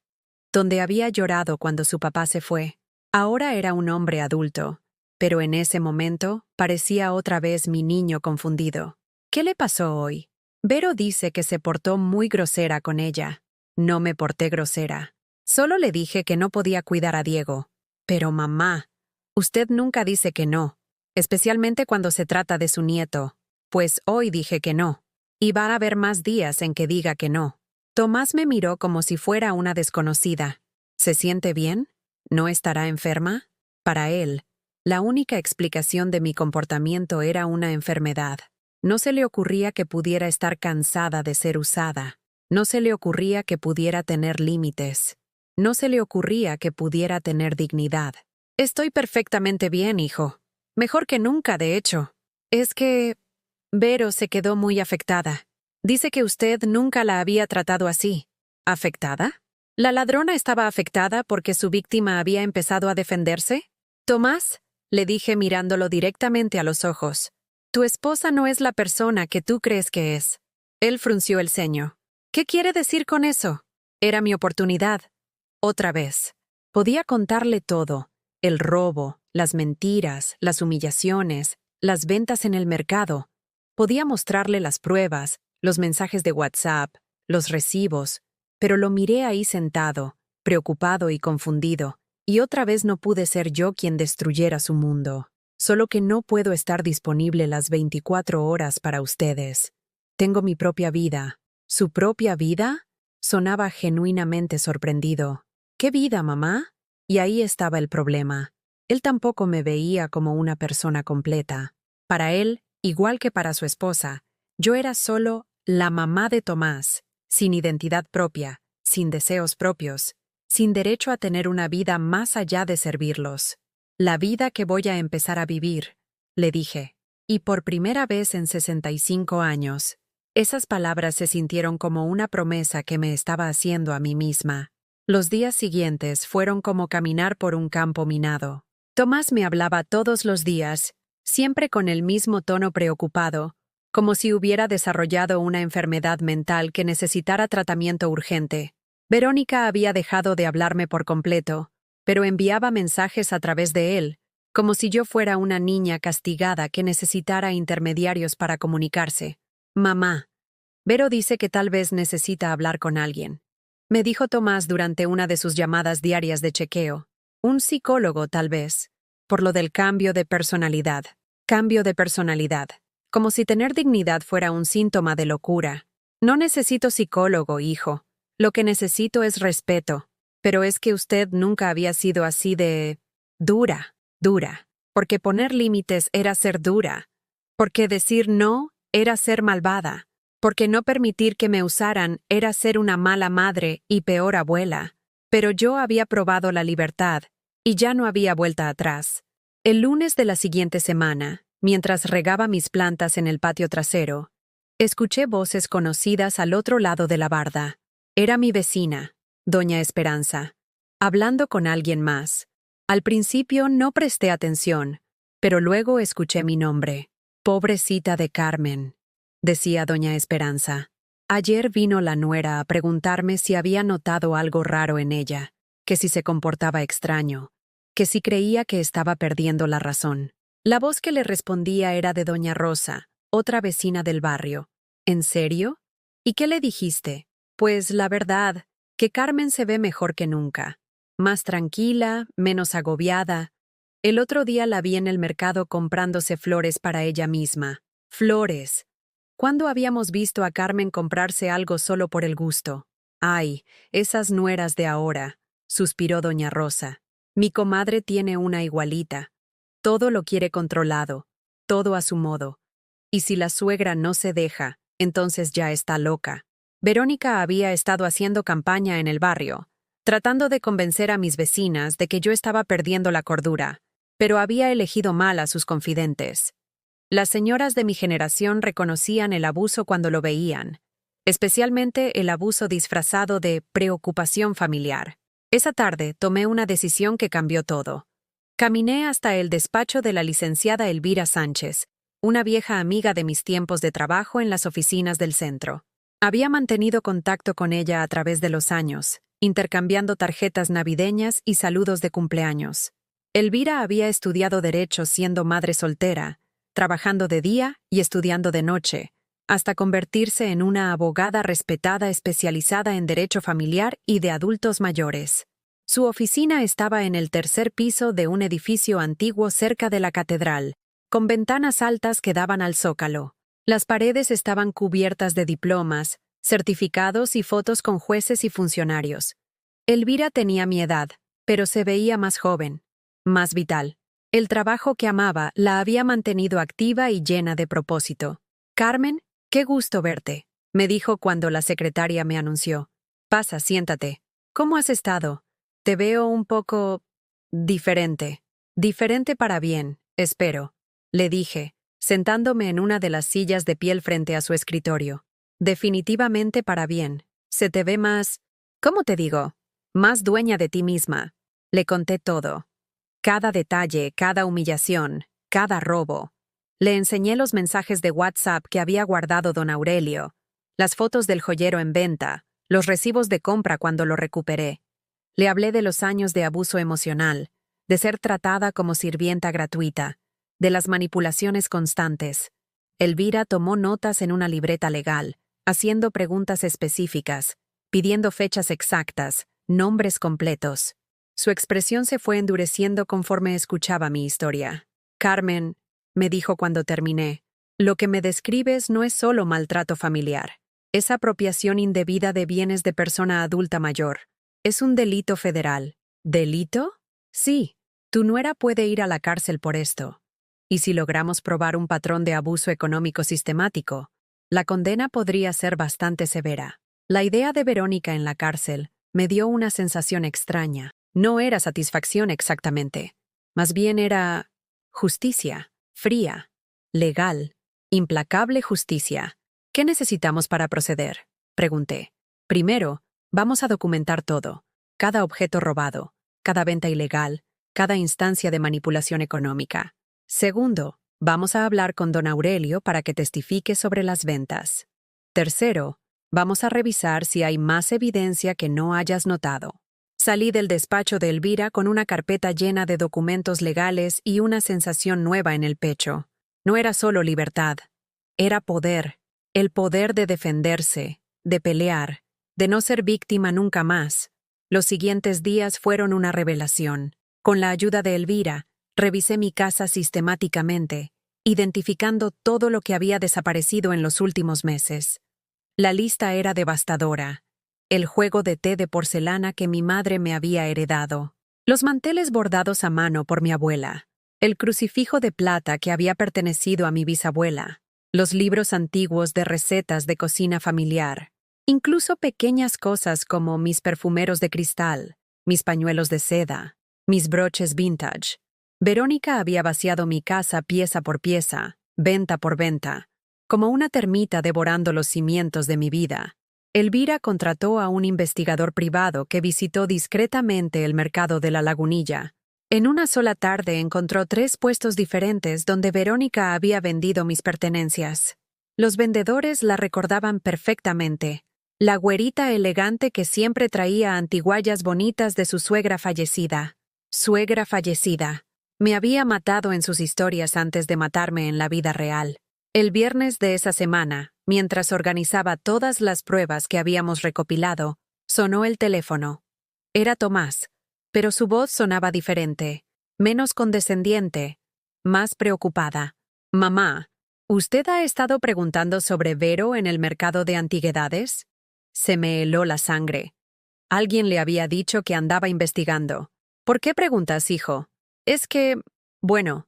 donde había llorado cuando su papá se fue. Ahora era un hombre adulto, pero en ese momento parecía otra vez mi niño confundido. ¿Qué le pasó hoy? Vero dice que se portó muy grosera con ella. No me porté grosera. Solo le dije que no podía cuidar a Diego. Pero mamá, usted nunca dice que no, especialmente cuando se trata de su nieto. Pues hoy dije que no. Y va a haber más días en que diga que no. Tomás me miró como si fuera una desconocida. ¿Se siente bien? ¿No estará enferma? Para él, la única explicación de mi comportamiento era una enfermedad. No se le ocurría que pudiera estar cansada de ser usada. No se le ocurría que pudiera tener límites. No se le ocurría que pudiera tener dignidad. Estoy perfectamente bien, hijo. Mejor que nunca, de hecho. Es que Vero se quedó muy afectada. Dice que usted nunca la había tratado así. ¿Afectada? ¿La ladrona estaba afectada porque su víctima había empezado a defenderse? Tomás, le dije mirándolo directamente a los ojos, tu esposa no es la persona que tú crees que es. Él frunció el ceño. ¿Qué quiere decir con eso? Era mi oportunidad. Otra vez. Podía contarle todo. El robo, las mentiras, las humillaciones, las ventas en el mercado. Podía mostrarle las pruebas, los mensajes de WhatsApp, los recibos, pero lo miré ahí sentado, preocupado y confundido, y otra vez no pude ser yo quien destruyera su mundo. Solo que no puedo estar disponible las 24 horas para ustedes. Tengo mi propia vida. ¿Su propia vida? Sonaba genuinamente sorprendido. ¿Qué vida, mamá? Y ahí estaba el problema. Él tampoco me veía como una persona completa. Para él, igual que para su esposa, yo era solo la mamá de Tomás, sin identidad propia, sin deseos propios, sin derecho a tener una vida más allá de servirlos. La vida que voy a empezar a vivir, le dije. Y por primera vez en 65 años, esas palabras se sintieron como una promesa que me estaba haciendo a mí misma. Los días siguientes fueron como caminar por un campo minado. Tomás me hablaba todos los días, siempre con el mismo tono preocupado, como si hubiera desarrollado una enfermedad mental que necesitara tratamiento urgente. Verónica había dejado de hablarme por completo, pero enviaba mensajes a través de él, como si yo fuera una niña castigada que necesitara intermediarios para comunicarse. Mamá, Vero dice que tal vez necesita hablar con alguien. Me dijo Tomás durante una de sus llamadas diarias de chequeo. Un psicólogo, tal vez. Por lo del cambio de personalidad. Cambio de personalidad. Como si tener dignidad fuera un síntoma de locura. No necesito psicólogo, hijo. Lo que necesito es respeto. Pero es que usted nunca había sido así de dura. Porque poner límites era ser dura. Porque decir no era ser malvada. Porque no permitir que me usaran era ser una mala madre y peor abuela. Pero yo había probado la libertad, y ya no había vuelta atrás. El lunes de la siguiente semana, mientras regaba mis plantas en el patio trasero, escuché voces conocidas al otro lado de la barda. Era mi vecina, doña Esperanza, hablando con alguien más. Al principio no presté atención, pero luego escuché mi nombre. Pobrecita de Carmen, decía doña Esperanza. Ayer vino la nuera a preguntarme si había notado algo raro en ella, que si se comportaba extraño, que si creía que estaba perdiendo la razón. La voz que le respondía era de doña Rosa, otra vecina del barrio. ¿En serio? ¿Y qué le dijiste? Pues la verdad, que Carmen se ve mejor que nunca. Más tranquila, menos agobiada. El otro día la vi en el mercado comprándose flores para ella misma. Flores. ¿Cuándo habíamos visto a Carmen comprarse algo solo por el gusto? Ay, esas nueras de ahora, suspiró doña Rosa. Mi comadre tiene una igualita. Todo lo quiere controlado, todo a su modo. Y si la suegra no se deja, entonces ya está loca. Verónica había estado haciendo campaña en el barrio, tratando de convencer a mis vecinas de que yo estaba perdiendo la cordura, pero había elegido mal a sus confidentes. Las señoras de mi generación reconocían el abuso cuando lo veían, especialmente el abuso disfrazado de preocupación familiar. Esa tarde tomé una decisión que cambió todo. Caminé hasta el despacho de la licenciada Elvira Sánchez, una vieja amiga de mis tiempos de trabajo en las oficinas del centro. Había mantenido contacto con ella a través de los años, intercambiando tarjetas navideñas y saludos de cumpleaños. Elvira había estudiado Derecho siendo madre soltera, trabajando de día y estudiando de noche, hasta convertirse en una abogada respetada especializada en derecho familiar y de adultos mayores. Su oficina estaba en el tercer piso de un edificio antiguo cerca de la catedral, con ventanas altas que daban al zócalo. Las paredes estaban cubiertas de diplomas, certificados y fotos con jueces y funcionarios. Elvira tenía mi edad, pero se veía más joven, más vital. El trabajo que amaba la había mantenido activa y llena de propósito. «Carmen, qué gusto verte», me dijo cuando la secretaria me anunció. «Pasa, siéntate. ¿Cómo has estado? Te veo un poco... diferente. Diferente para bien, espero», le dije, sentándome en una de las sillas de piel frente a su escritorio. «Definitivamente para bien. Se te ve más... ¿cómo te digo? Más dueña de ti misma». Le conté todo. Cada detalle, cada humillación, cada robo. Le enseñé los mensajes de WhatsApp que había guardado don Aurelio, las fotos del joyero en venta, los recibos de compra cuando lo recuperé. Le hablé de los años de abuso emocional, de ser tratada como sirvienta gratuita, de las manipulaciones constantes. Elvira tomó notas en una libreta legal, haciendo preguntas específicas, pidiendo fechas exactas, nombres completos. Su expresión se fue endureciendo conforme escuchaba mi historia. «Carmen», me dijo cuando terminé, «lo que me describes no es solo maltrato familiar. Es apropiación indebida de bienes de persona adulta mayor. Es un delito federal». «¿Delito?» «Sí, tu nuera puede ir a la cárcel por esto. Y si logramos probar un patrón de abuso económico sistemático, la condena podría ser bastante severa». La idea de Verónica en la cárcel me dio una sensación extraña. No era satisfacción exactamente. Más bien era justicia, fría, legal, implacable justicia. «¿Qué necesitamos para proceder?», pregunté. «Primero, vamos a documentar todo. Cada objeto robado, cada venta ilegal, cada instancia de manipulación económica. Segundo, vamos a hablar con don Aurelio para que testifique sobre las ventas. Tercero, vamos a revisar si hay más evidencia que no hayas notado». Salí del despacho de Elvira con una carpeta llena de documentos legales y una sensación nueva en el pecho. No era solo libertad, era poder. El poder de defenderse, de pelear, de no ser víctima nunca más. Los siguientes días fueron una revelación. Con la ayuda de Elvira, revisé mi casa sistemáticamente, identificando todo lo que había desaparecido en los últimos meses. La lista era devastadora. El juego de té de porcelana que mi madre me había heredado, los manteles bordados a mano por mi abuela, el crucifijo de plata que había pertenecido a mi bisabuela, los libros antiguos de recetas de cocina familiar, incluso pequeñas cosas como mis perfumeros de cristal, mis pañuelos de seda, mis broches vintage. Verónica había vaciado mi casa pieza por pieza, venta por venta, como una termita devorando los cimientos de mi vida. Elvira contrató a un investigador privado que visitó discretamente el mercado de la Lagunilla. En una sola tarde encontró 3 puestos diferentes donde Verónica había vendido mis pertenencias. Los vendedores la recordaban perfectamente. La güerita elegante que siempre traía antiguallas bonitas de su suegra fallecida. Suegra fallecida. Me había matado en sus historias antes de matarme en la vida real. El viernes de esa semana, mientras organizaba todas las pruebas que habíamos recopilado, sonó el teléfono. Era Tomás, pero su voz sonaba diferente, menos condescendiente, más preocupada. «Mamá, ¿usted ha estado preguntando sobre Vero en el mercado de antigüedades?» Se me heló la sangre. Alguien le había dicho que andaba investigando. «¿Por qué preguntas, hijo?» «Es que, bueno,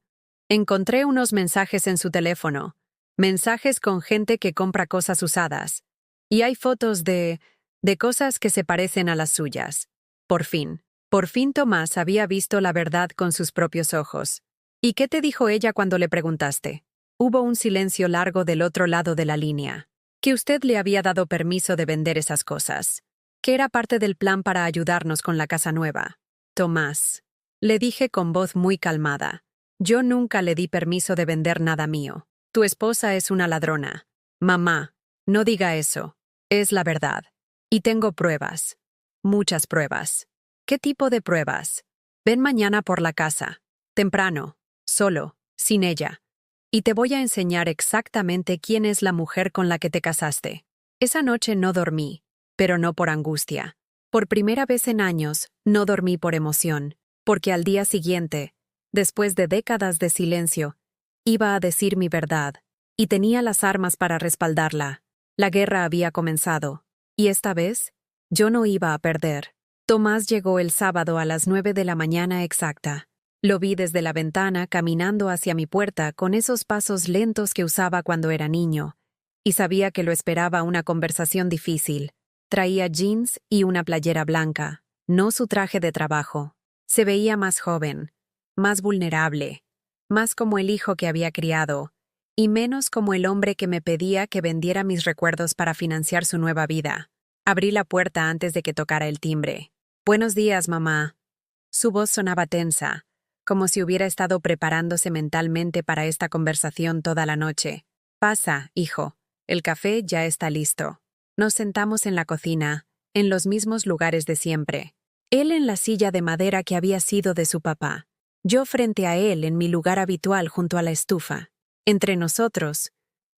encontré unos mensajes en su teléfono. Mensajes con gente que compra cosas usadas. Y hay fotos de cosas que se parecen a las suyas. Por fin Tomás había visto la verdad con sus propios ojos. ¿Y qué te dijo ella cuando le preguntaste?» Hubo un silencio largo del otro lado de la línea. Que usted le había dado permiso de vender esas cosas. Que era parte del plan para ayudarnos con la casa nueva. «Tomás», le dije con voz muy calmada, «yo nunca le di permiso de vender nada mío. Tu esposa es una ladrona. Mamá, no diga eso. Es la verdad. Y tengo pruebas. Muchas pruebas». «¿Qué tipo de pruebas?» «Ven mañana por la casa. Temprano. Solo. Sin ella. Y te voy a enseñar exactamente quién es la mujer con la que te casaste. Esa noche no dormí, pero no por angustia. Por primera vez en años, no dormí por emoción, porque al día siguiente, después de décadas de silencio, iba a decir mi verdad, y tenía las armas para respaldarla. La guerra había comenzado, y esta vez, yo no iba a perder. Tomás llegó el sábado a las 9 de la mañana exacta. Lo vi desde la ventana caminando hacia mi puerta con esos pasos lentos que usaba cuando era niño, y sabía que lo esperaba una conversación difícil. Traía jeans y una playera blanca, no su traje de trabajo. Se veía más joven, más vulnerable, más como el hijo que había criado, y menos como el hombre que me pedía que vendiera mis recuerdos para financiar su nueva vida. Abrí la puerta antes de que tocara el timbre. «Buenos días, mamá». Su voz sonaba tensa, como si hubiera estado preparándose mentalmente para esta conversación toda la noche. «Pasa, hijo. El café ya está listo». Nos sentamos en la cocina, en los mismos lugares de siempre. Él en la silla de madera que había sido de su papá. Yo frente a él en mi lugar habitual junto a la estufa. Entre nosotros,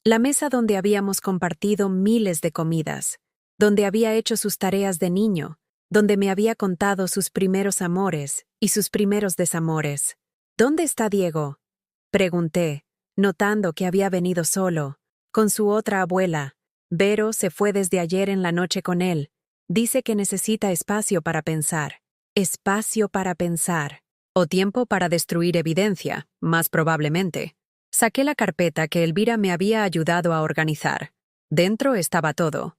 la mesa donde habíamos compartido miles de comidas, donde había hecho sus tareas de niño, donde me había contado sus primeros amores y sus primeros desamores. «¿Dónde está Diego?», pregunté, notando que había venido solo, con su otra abuela. «Vero se fue desde ayer en la noche con él. Dice que necesita espacio para pensar». Espacio para pensar. O tiempo para destruir evidencia, más probablemente. Saqué la carpeta que Elvira me había ayudado a organizar. Dentro estaba todo.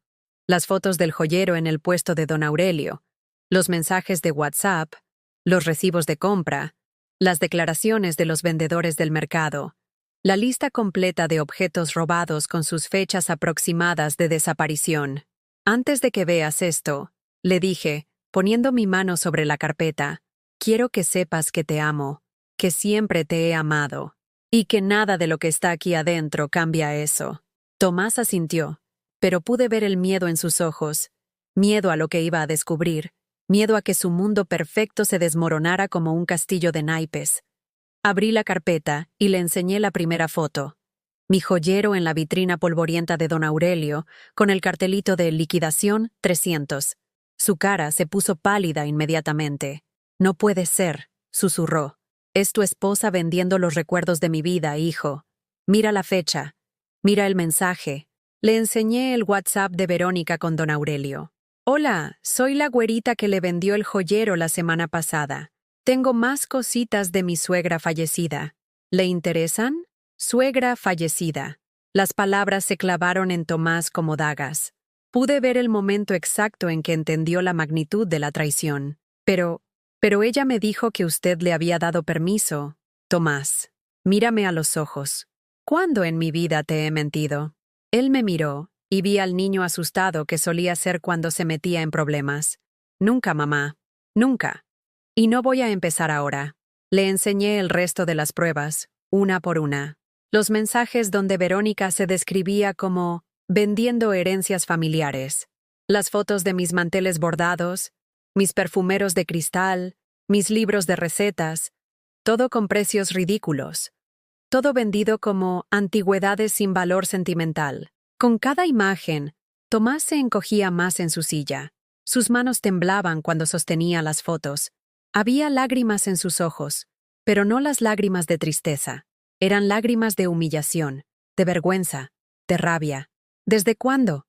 Las fotos del joyero en el puesto de don Aurelio, los mensajes de WhatsApp, los recibos de compra, las declaraciones de los vendedores del mercado, la lista completa de objetos robados con sus fechas aproximadas de desaparición. «Antes de que veas esto», le dije, poniendo mi mano sobre la carpeta, «quiero que sepas que te amo, que siempre te he amado, y que nada de lo que está aquí adentro cambia eso». Tomás asintió, pero pude ver el miedo en sus ojos, miedo a lo que iba a descubrir, miedo a que su mundo perfecto se desmoronara como un castillo de naipes. Abrí la carpeta y le enseñé la primera foto. Mi joyero en la vitrina polvorienta de don Aurelio, con el cartelito de liquidación 300. Su cara se puso pálida inmediatamente. «No puede ser», susurró. «Es tu esposa vendiendo los recuerdos de mi vida, hijo. Mira la fecha. Mira el mensaje». Le enseñé el WhatsApp de Verónica con don Aurelio. «Hola, soy la güerita que le vendió el joyero la semana pasada. Tengo más cositas de mi suegra fallecida. ¿Le interesan?» Suegra fallecida. Las palabras se clavaron en Tomás como dagas. Pude ver el momento exacto en que entendió la magnitud de la traición. Pero ella me dijo que usted le había dado permiso. Tomás, mírame a los ojos. ¿Cuándo en mi vida te he mentido? Él me miró, y vi al niño asustado que solía ser cuando se metía en problemas. Nunca, mamá. Nunca. Y no voy a empezar ahora. Le enseñé el resto de las pruebas, una por una. Los mensajes donde Verónica se describía como vendiendo herencias familiares. Las fotos de mis manteles bordados, mis perfumeros de cristal, mis libros de recetas, todo con precios ridículos. Todo vendido como antigüedades sin valor sentimental. Con cada imagen, Tomás se encogía más en su silla. Sus manos temblaban cuando sostenía las fotos. Había lágrimas en sus ojos, pero no las lágrimas de tristeza. Eran lágrimas de humillación, de vergüenza, de rabia. «¿Desde cuándo?»,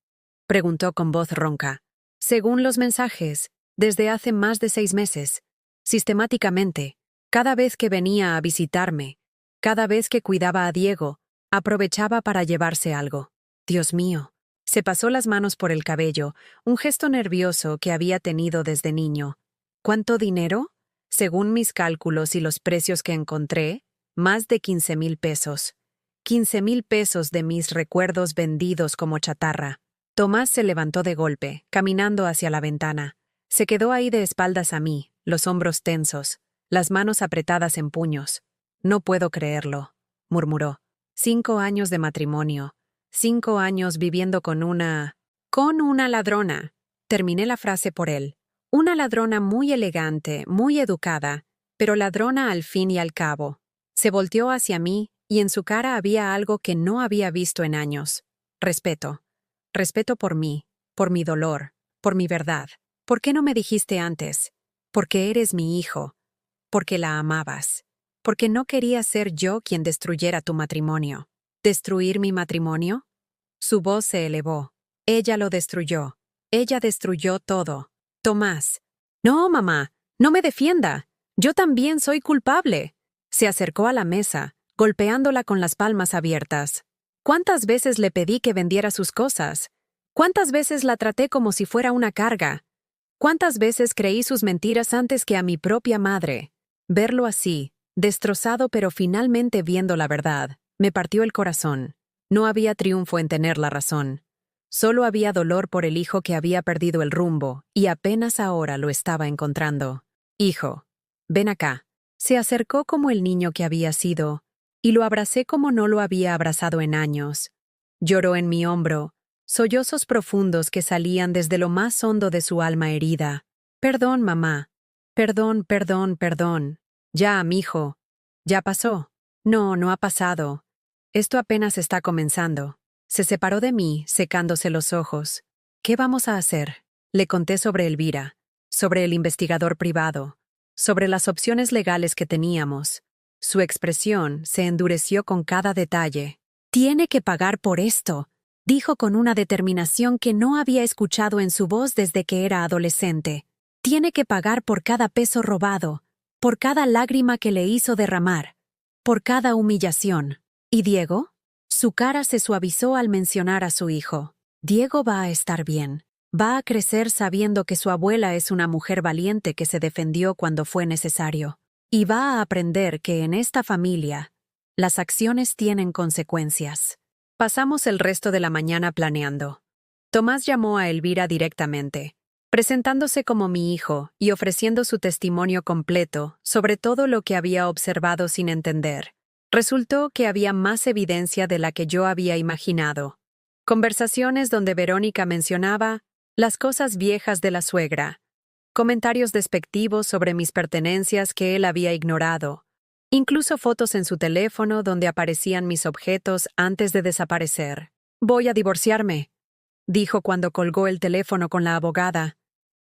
preguntó con voz ronca. «Según los mensajes, desde hace más de 6 meses. Sistemáticamente, cada vez que venía a visitarme, cada vez que cuidaba a Diego, aprovechaba para llevarse algo. Dios mío». Se pasó las manos por el cabello, un gesto nervioso que había tenido desde niño. «¿Cuánto dinero?». Según mis cálculos y los precios que encontré, más de 15,000 pesos. 15,000 pesos de mis recuerdos vendidos como chatarra. Tomás se levantó de golpe, caminando hacia la ventana. Se quedó ahí de espaldas a mí, los hombros tensos, las manos apretadas en puños. «No puedo creerlo», murmuró. 5 años de matrimonio. 5 años viviendo con una ladrona. Terminé la frase por él. Una ladrona muy elegante, muy educada, pero ladrona al fin y al cabo. Se volteó hacia mí y en su cara había algo que no había visto en años. Respeto. Respeto por mí, por mi dolor, por mi verdad. ¿Por qué no me dijiste antes? Porque eres mi hijo. Porque la amabas. Porque no quería ser yo quien destruyera tu matrimonio. ¿Destruir mi matrimonio? Su voz se elevó. Ella lo destruyó. Ella destruyó todo. Tomás. No, mamá, no me defienda. Yo también soy culpable. Se acercó a la mesa, golpeándola con las palmas abiertas. ¿Cuántas veces le pedí que vendiera sus cosas? ¿Cuántas veces la traté como si fuera una carga? ¿Cuántas veces creí sus mentiras antes que a mi propia madre? Verlo así, destrozado pero finalmente viendo la verdad, me partió el corazón. No había triunfo en tener la razón. Solo había dolor por el hijo que había perdido el rumbo y apenas ahora lo estaba encontrando. Hijo, ven acá. Se acercó como el niño que había sido, y lo abracé como no lo había abrazado en años. Lloró en mi hombro, sollozos profundos que salían desde lo más hondo de su alma herida. Perdón, mamá. Perdón, perdón, perdón. Ya, mijo. Ya pasó. No, no ha pasado. Esto apenas está comenzando. Se separó de mí, secándose los ojos. ¿Qué vamos a hacer? Le conté sobre Elvira, sobre el investigador privado, sobre las opciones legales que teníamos. Su expresión se endureció con cada detalle. Tiene que pagar por esto, dijo con una determinación que no había escuchado en su voz desde que era adolescente. Tiene que pagar por cada peso robado, por cada lágrima que le hizo derramar, por cada humillación. ¿Y Diego? Su cara se suavizó al mencionar a su hijo. Diego va a estar bien. Va a crecer sabiendo que su abuela es una mujer valiente que se defendió cuando fue necesario. Y va a aprender que en esta familia, las acciones tienen consecuencias. Pasamos el resto de la mañana planeando. Tomás llamó a Elvira directamente, presentándose como mi hijo y ofreciendo su testimonio completo sobre todo lo que había observado sin entender. Resultó que había más evidencia de la que yo había imaginado. Conversaciones donde Verónica mencionaba las cosas viejas de la suegra, comentarios despectivos sobre mis pertenencias que él había ignorado, incluso fotos en su teléfono donde aparecían mis objetos antes de desaparecer. Voy a divorciarme, dijo cuando colgó el teléfono con la abogada.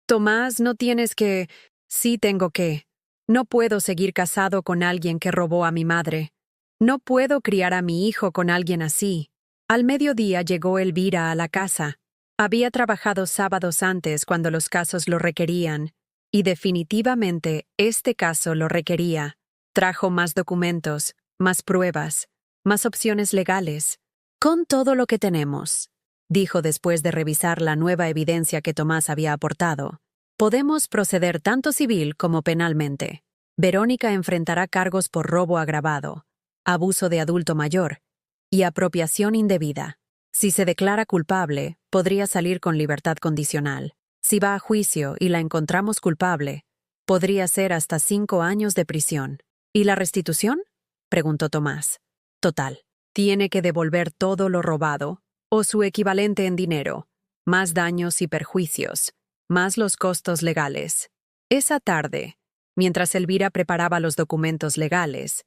Tomás, no tienes que... Sí tengo que. No puedo seguir casado con alguien que robó a mi madre. No puedo criar a mi hijo con alguien así. Al mediodía llegó Elvira a la casa. Había trabajado sábados antes cuando los casos lo requerían, y definitivamente este caso lo requería. Trajo más documentos, más pruebas, más opciones legales. Con todo lo que tenemos, dijo después de revisar la nueva evidencia que Tomás había aportado, podemos proceder tanto civil como penalmente. Verónica enfrentará cargos por robo agravado, abuso de adulto mayor y apropiación indebida. Si se declara culpable, podría salir con libertad condicional. Si va a juicio y la encontramos culpable, podría ser hasta 5 años de prisión. ¿Y la restitución? Preguntó Tomás. Total. Tiene que devolver todo lo robado, o su equivalente en dinero, más daños y perjuicios, más los costos legales. Esa tarde, mientras Elvira preparaba los documentos legales,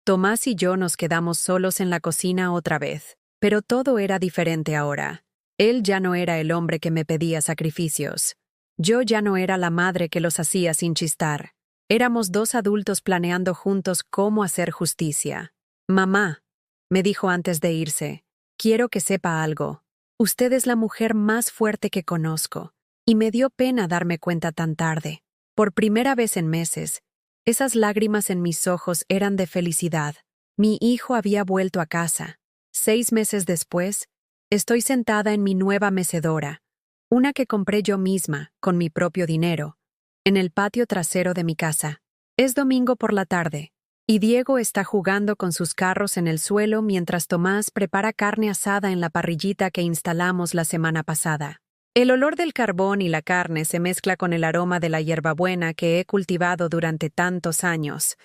Tomás y yo nos quedamos solos en la cocina otra vez, pero todo era diferente ahora. Él ya no era el hombre que me pedía sacrificios. Yo ya no era la madre que los hacía sin chistar. Éramos 2 adultos planeando juntos cómo hacer justicia. Mamá, me dijo antes de irse, quiero que sepa algo. Usted es la mujer más fuerte que conozco, y me dio pena darme cuenta tan tarde. Por primera vez en meses, esas lágrimas en mis ojos eran de felicidad. Mi hijo había vuelto a casa. 6 meses después, estoy sentada en mi nueva mecedora, una que compré yo misma, con mi propio dinero, en el patio trasero de mi casa. Es domingo por la tarde, y Diego está jugando con sus carros en el suelo mientras Tomás prepara carne asada en la parrillita que instalamos la semana pasada. El olor del carbón y la carne se mezcla con el aroma de la hierbabuena que he cultivado durante tantos años,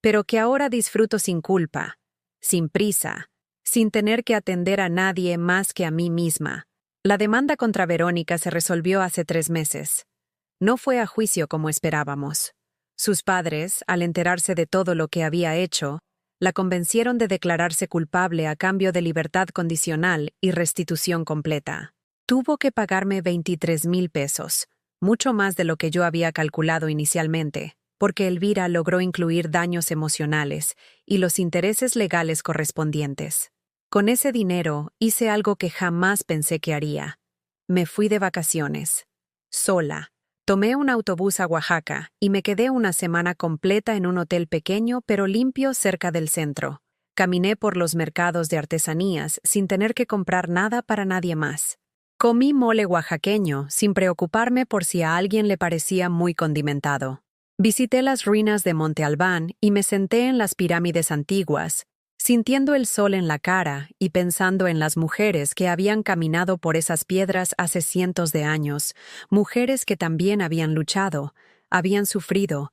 pero que ahora disfruto sin culpa, sin prisa, sin tener que atender a nadie más que a mí misma. La demanda contra Verónica se resolvió hace 3 meses. No fue a juicio como esperábamos. Sus padres, al enterarse de todo lo que había hecho, La convencieron de declararse culpable a cambio de libertad condicional y restitución completa. Tuvo que pagarme 23,000 pesos, mucho más de lo que yo había calculado inicialmente, porque Elvira logró incluir daños emocionales y los intereses legales correspondientes. Con ese dinero hice algo que jamás pensé que haría. Me fui de vacaciones. Sola. Tomé un autobús a Oaxaca y me quedé una semana completa en un hotel pequeño pero limpio cerca del centro. Caminé por los mercados de artesanías sin tener que comprar nada para nadie más. Comí mole oaxaqueño sin preocuparme por si a alguien le parecía muy condimentado. Visité las ruinas de Monte Albán y me senté en las pirámides antiguas, sintiendo el sol en la cara y pensando en las mujeres que habían caminado por esas piedras hace cientos de años, mujeres que también habían luchado, habían sufrido,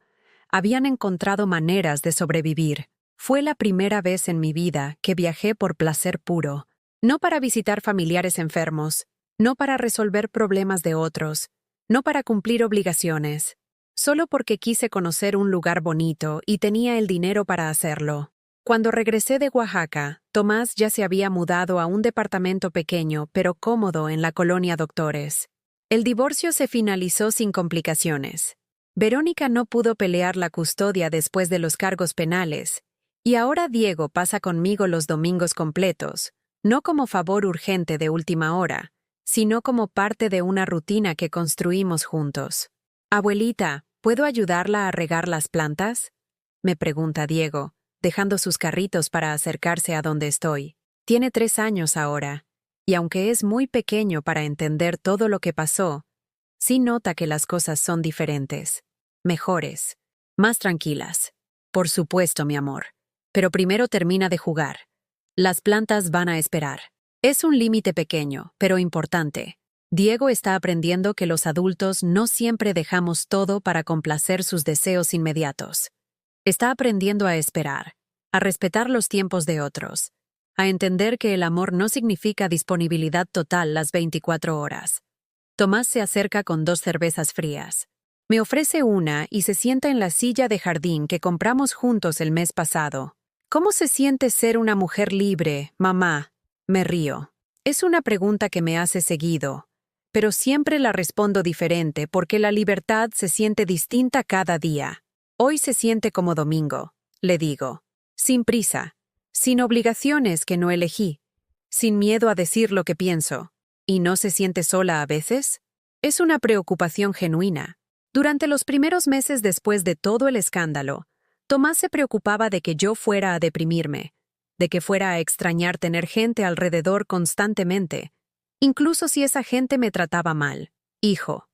habían encontrado maneras de sobrevivir. Fue la primera vez en mi vida que viajé por placer puro, no para visitar familiares enfermos, no para resolver problemas de otros, no para cumplir obligaciones, solo porque quise conocer un lugar bonito y tenía el dinero para hacerlo. Cuando regresé de Oaxaca, Tomás ya se había mudado a un departamento pequeño pero cómodo en la colonia Doctores. El divorcio se finalizó sin complicaciones. Verónica no pudo pelear la custodia después de los cargos penales, y ahora Diego pasa conmigo los domingos completos, no como favor urgente de última hora, sino como parte de una rutina que construimos juntos. «Abuelita, ¿puedo ayudarla a regar las plantas?», me pregunta Diego, dejando sus carritos para acercarse a donde estoy. Tiene 3 años ahora, y aunque es muy pequeño para entender todo lo que pasó, sí nota que las cosas son diferentes, mejores, más tranquilas. Por supuesto, mi amor. Pero primero termina de jugar. Las plantas van a esperar. Es un límite pequeño, pero importante. Diego está aprendiendo que los adultos no siempre dejamos todo para complacer sus deseos inmediatos. Está aprendiendo a esperar, a respetar los tiempos de otros, a entender que el amor no significa disponibilidad total las 24 horas. Tomás se acerca con 2 cervezas frías. Me ofrece una y se sienta en la silla de jardín que compramos juntos el mes pasado. ¿Cómo se siente ser una mujer libre, mamá? Me río. Es una pregunta que me hace seguido, pero siempre la respondo diferente porque la libertad se siente distinta cada día. Hoy se siente como domingo, le digo, sin prisa, sin obligaciones que no elegí, sin miedo a decir lo que pienso. ¿Y no se siente sola a veces? Es una preocupación genuina. Durante los primeros meses después de todo el escándalo, Tomás se preocupaba de que yo fuera a deprimirme, de que fuera a extrañar tener gente alrededor constantemente, incluso si esa gente me trataba mal. Hijo,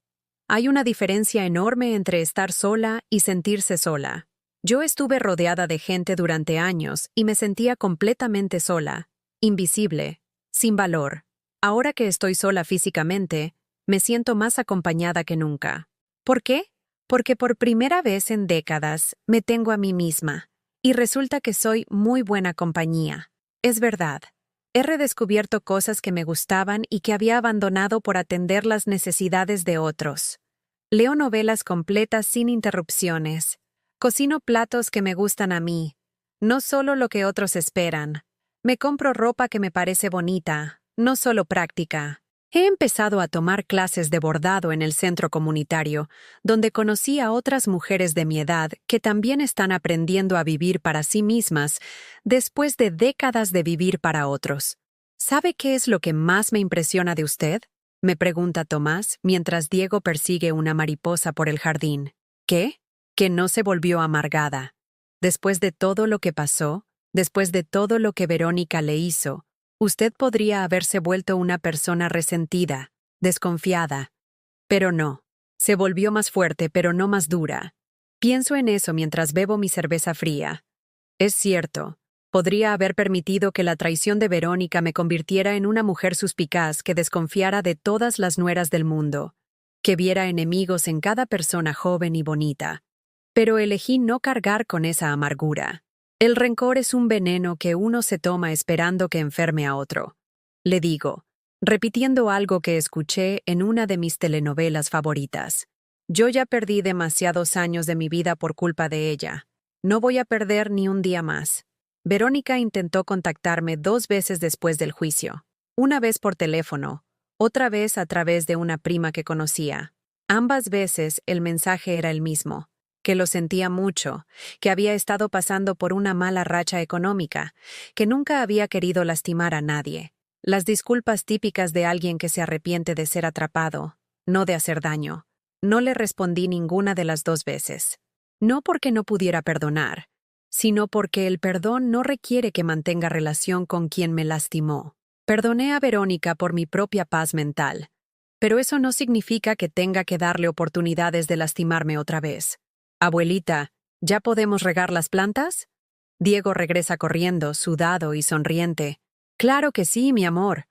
hay una diferencia enorme entre estar sola y sentirse sola. Yo estuve rodeada de gente durante años y me sentía completamente sola, invisible, sin valor. Ahora que estoy sola físicamente, me siento más acompañada que nunca. ¿Por qué? Porque por primera vez en décadas me tengo a mí misma, y resulta que soy muy buena compañía. Es verdad. He redescubierto cosas que me gustaban y que había abandonado por atender las necesidades de otros. Leo novelas completas sin interrupciones. Cocino platos que me gustan a mí, no solo lo que otros esperan. Me compro ropa que me parece bonita, no solo práctica. He empezado a tomar clases de bordado en el centro comunitario, donde conocí a otras mujeres de mi edad que también están aprendiendo a vivir para sí mismas después de décadas de vivir para otros. ¿Sabe qué es lo que más me impresiona de usted?, me pregunta Tomás mientras Diego persigue una mariposa por el jardín. ¿Qué? Que no se volvió amargada. Después de todo lo que pasó, después de todo lo que Verónica le hizo, usted podría haberse vuelto una persona resentida, desconfiada. Pero no. Se volvió más fuerte, pero no más dura. Pienso en eso mientras bebo mi cerveza fría. Es cierto, podría haber permitido que la traición de Verónica me convirtiera en una mujer suspicaz que desconfiara de todas las nueras del mundo, que viera enemigos en cada persona joven y bonita. Pero elegí no cargar con esa amargura. El rencor es un veneno que uno se toma esperando que enferme a otro. Le digo, repitiendo algo que escuché en una de mis telenovelas favoritas. Yo ya perdí demasiados años de mi vida por culpa de ella. No voy a perder ni un día más. Verónica intentó contactarme 2 veces después del juicio. Una vez por teléfono, otra vez a través de una prima que conocía. Ambas veces el mensaje era el mismo, que lo sentía mucho, que había estado pasando por una mala racha económica, que nunca había querido lastimar a nadie. Las disculpas típicas de alguien que se arrepiente de ser atrapado, no de hacer daño. No le respondí ninguna de las 2 veces. No porque no pudiera perdonar, sino porque el perdón no requiere que mantenga relación con quien me lastimó. Perdoné a Verónica por mi propia paz mental, pero eso no significa que tenga que darle oportunidades de lastimarme otra vez. Abuelita, ¿ya podemos regar las plantas? Diego regresa corriendo, sudado y sonriente. Claro que sí, mi amor.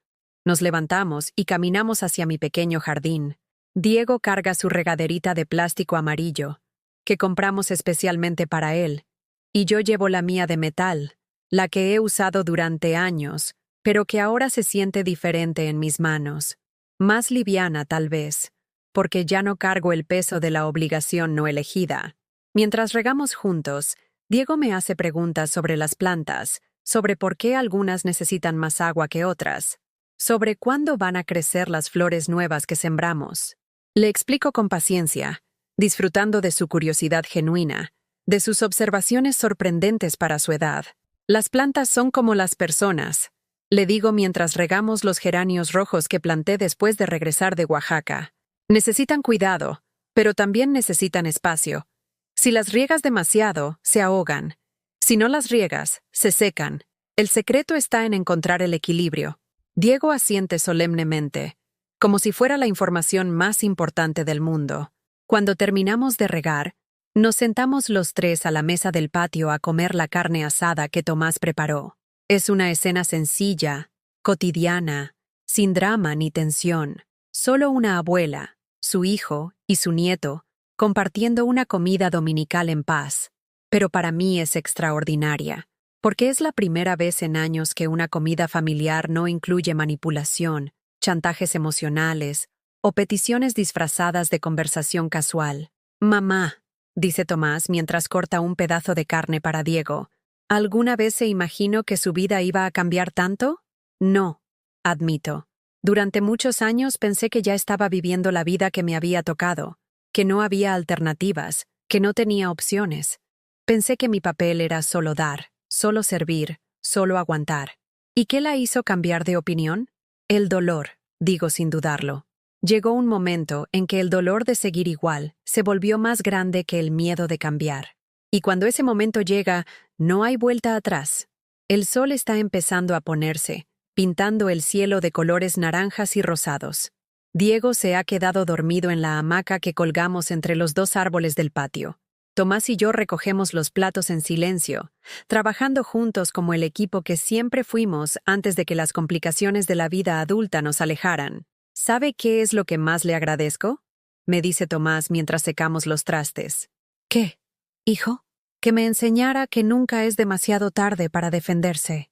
Nos levantamos y caminamos hacia mi pequeño jardín. Diego carga su regaderita de plástico amarillo, que compramos especialmente para él, y yo llevo la mía de metal, la que he usado durante años, pero que ahora se siente diferente en mis manos. Más liviana, tal vez, porque ya no cargo el peso de la obligación no elegida. Mientras regamos juntos, Diego me hace preguntas sobre las plantas, sobre por qué algunas necesitan más agua que otras, sobre cuándo van a crecer las flores nuevas que sembramos. Le explico con paciencia, disfrutando de su curiosidad genuina, de sus observaciones sorprendentes para su edad. Las plantas son como las personas, le digo mientras regamos los geranios rojos que planté después de regresar de Oaxaca. Necesitan cuidado, pero también necesitan espacio. Si las riegas demasiado, se ahogan. Si no las riegas, se secan. El secreto está en encontrar el equilibrio. Diego asiente solemnemente, como si fuera la información más importante del mundo. Cuando terminamos de regar, nos sentamos los tres a la mesa del patio a comer la carne asada que Tomás preparó. Es una escena sencilla, cotidiana, sin drama ni tensión. Solo una abuela, su hijo y su nieto, compartiendo una comida dominical en paz. Pero para mí es extraordinaria, porque es la primera vez en años que una comida familiar no incluye manipulación, chantajes emocionales o peticiones disfrazadas de conversación casual. Mamá, dice Tomás mientras corta un pedazo de carne para Diego, ¿alguna vez se imaginó que su vida iba a cambiar tanto? No, admito. Durante muchos años pensé que ya estaba viviendo la vida que me había tocado, que no había alternativas, que no tenía opciones. Pensé que mi papel era solo dar, solo servir, solo aguantar. ¿Y qué la hizo cambiar de opinión? El dolor, digo sin dudarlo. Llegó un momento en que el dolor de seguir igual se volvió más grande que el miedo de cambiar. Y cuando ese momento llega, no hay vuelta atrás. El sol está empezando a ponerse, pintando el cielo de colores naranjas y rosados. Diego se ha quedado dormido en la hamaca que colgamos entre los 2 árboles del patio. Tomás y yo recogemos los platos en silencio, trabajando juntos como el equipo que siempre fuimos antes de que las complicaciones de la vida adulta nos alejaran. ¿Sabe qué es lo que más le agradezco? Me dice Tomás mientras secamos los trastes. ¿Qué, hijo? Que me enseñara que nunca es demasiado tarde para defenderse.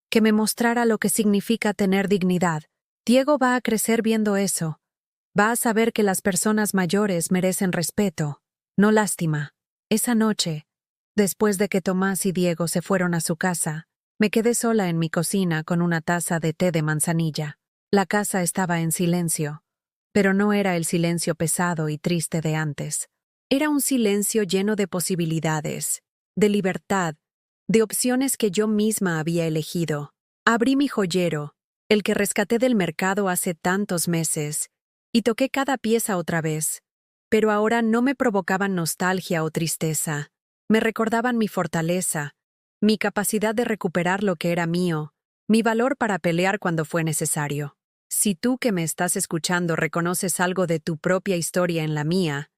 Que me mostrara lo que significa tener dignidad. Diego va a crecer viendo eso. Va a saber que las personas mayores merecen respeto, no lástima. Esa noche, después de que Tomás y Diego se fueron a su casa, me quedé sola en mi cocina con una taza de té de manzanilla. La casa estaba en silencio, pero no era el silencio pesado y triste de antes. Era un silencio lleno de posibilidades, de libertad, de opciones que yo misma había elegido. Abrí mi joyero, el que rescaté del mercado hace tantos meses, y toqué cada pieza otra vez. Pero ahora no me provocaban nostalgia o tristeza. Me recordaban mi fortaleza, mi capacidad de recuperar lo que era mío, mi valor para pelear cuando fue necesario. Si tú que me estás escuchando reconoces algo de tu propia historia en la mía,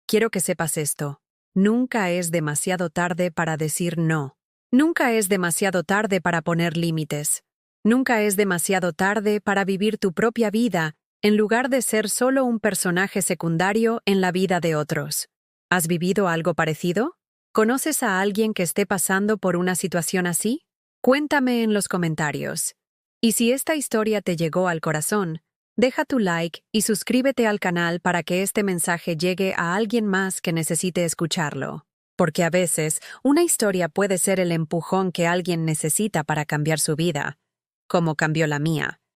quiero que sepas esto. Nunca es demasiado tarde para decir no. Nunca es demasiado tarde para poner límites. Nunca es demasiado tarde para vivir tu propia vida en lugar de ser solo un personaje secundario en la vida de otros. ¿Has vivido algo parecido? ¿Conoces a alguien que esté pasando por una situación así? Cuéntame en los comentarios. Y si esta historia te llegó al corazón, deja tu like y suscríbete al canal para que este mensaje llegue a alguien más que necesite escucharlo. porque a veces una historia puede ser el empujón que alguien necesita para cambiar su vida, como cambió la mía.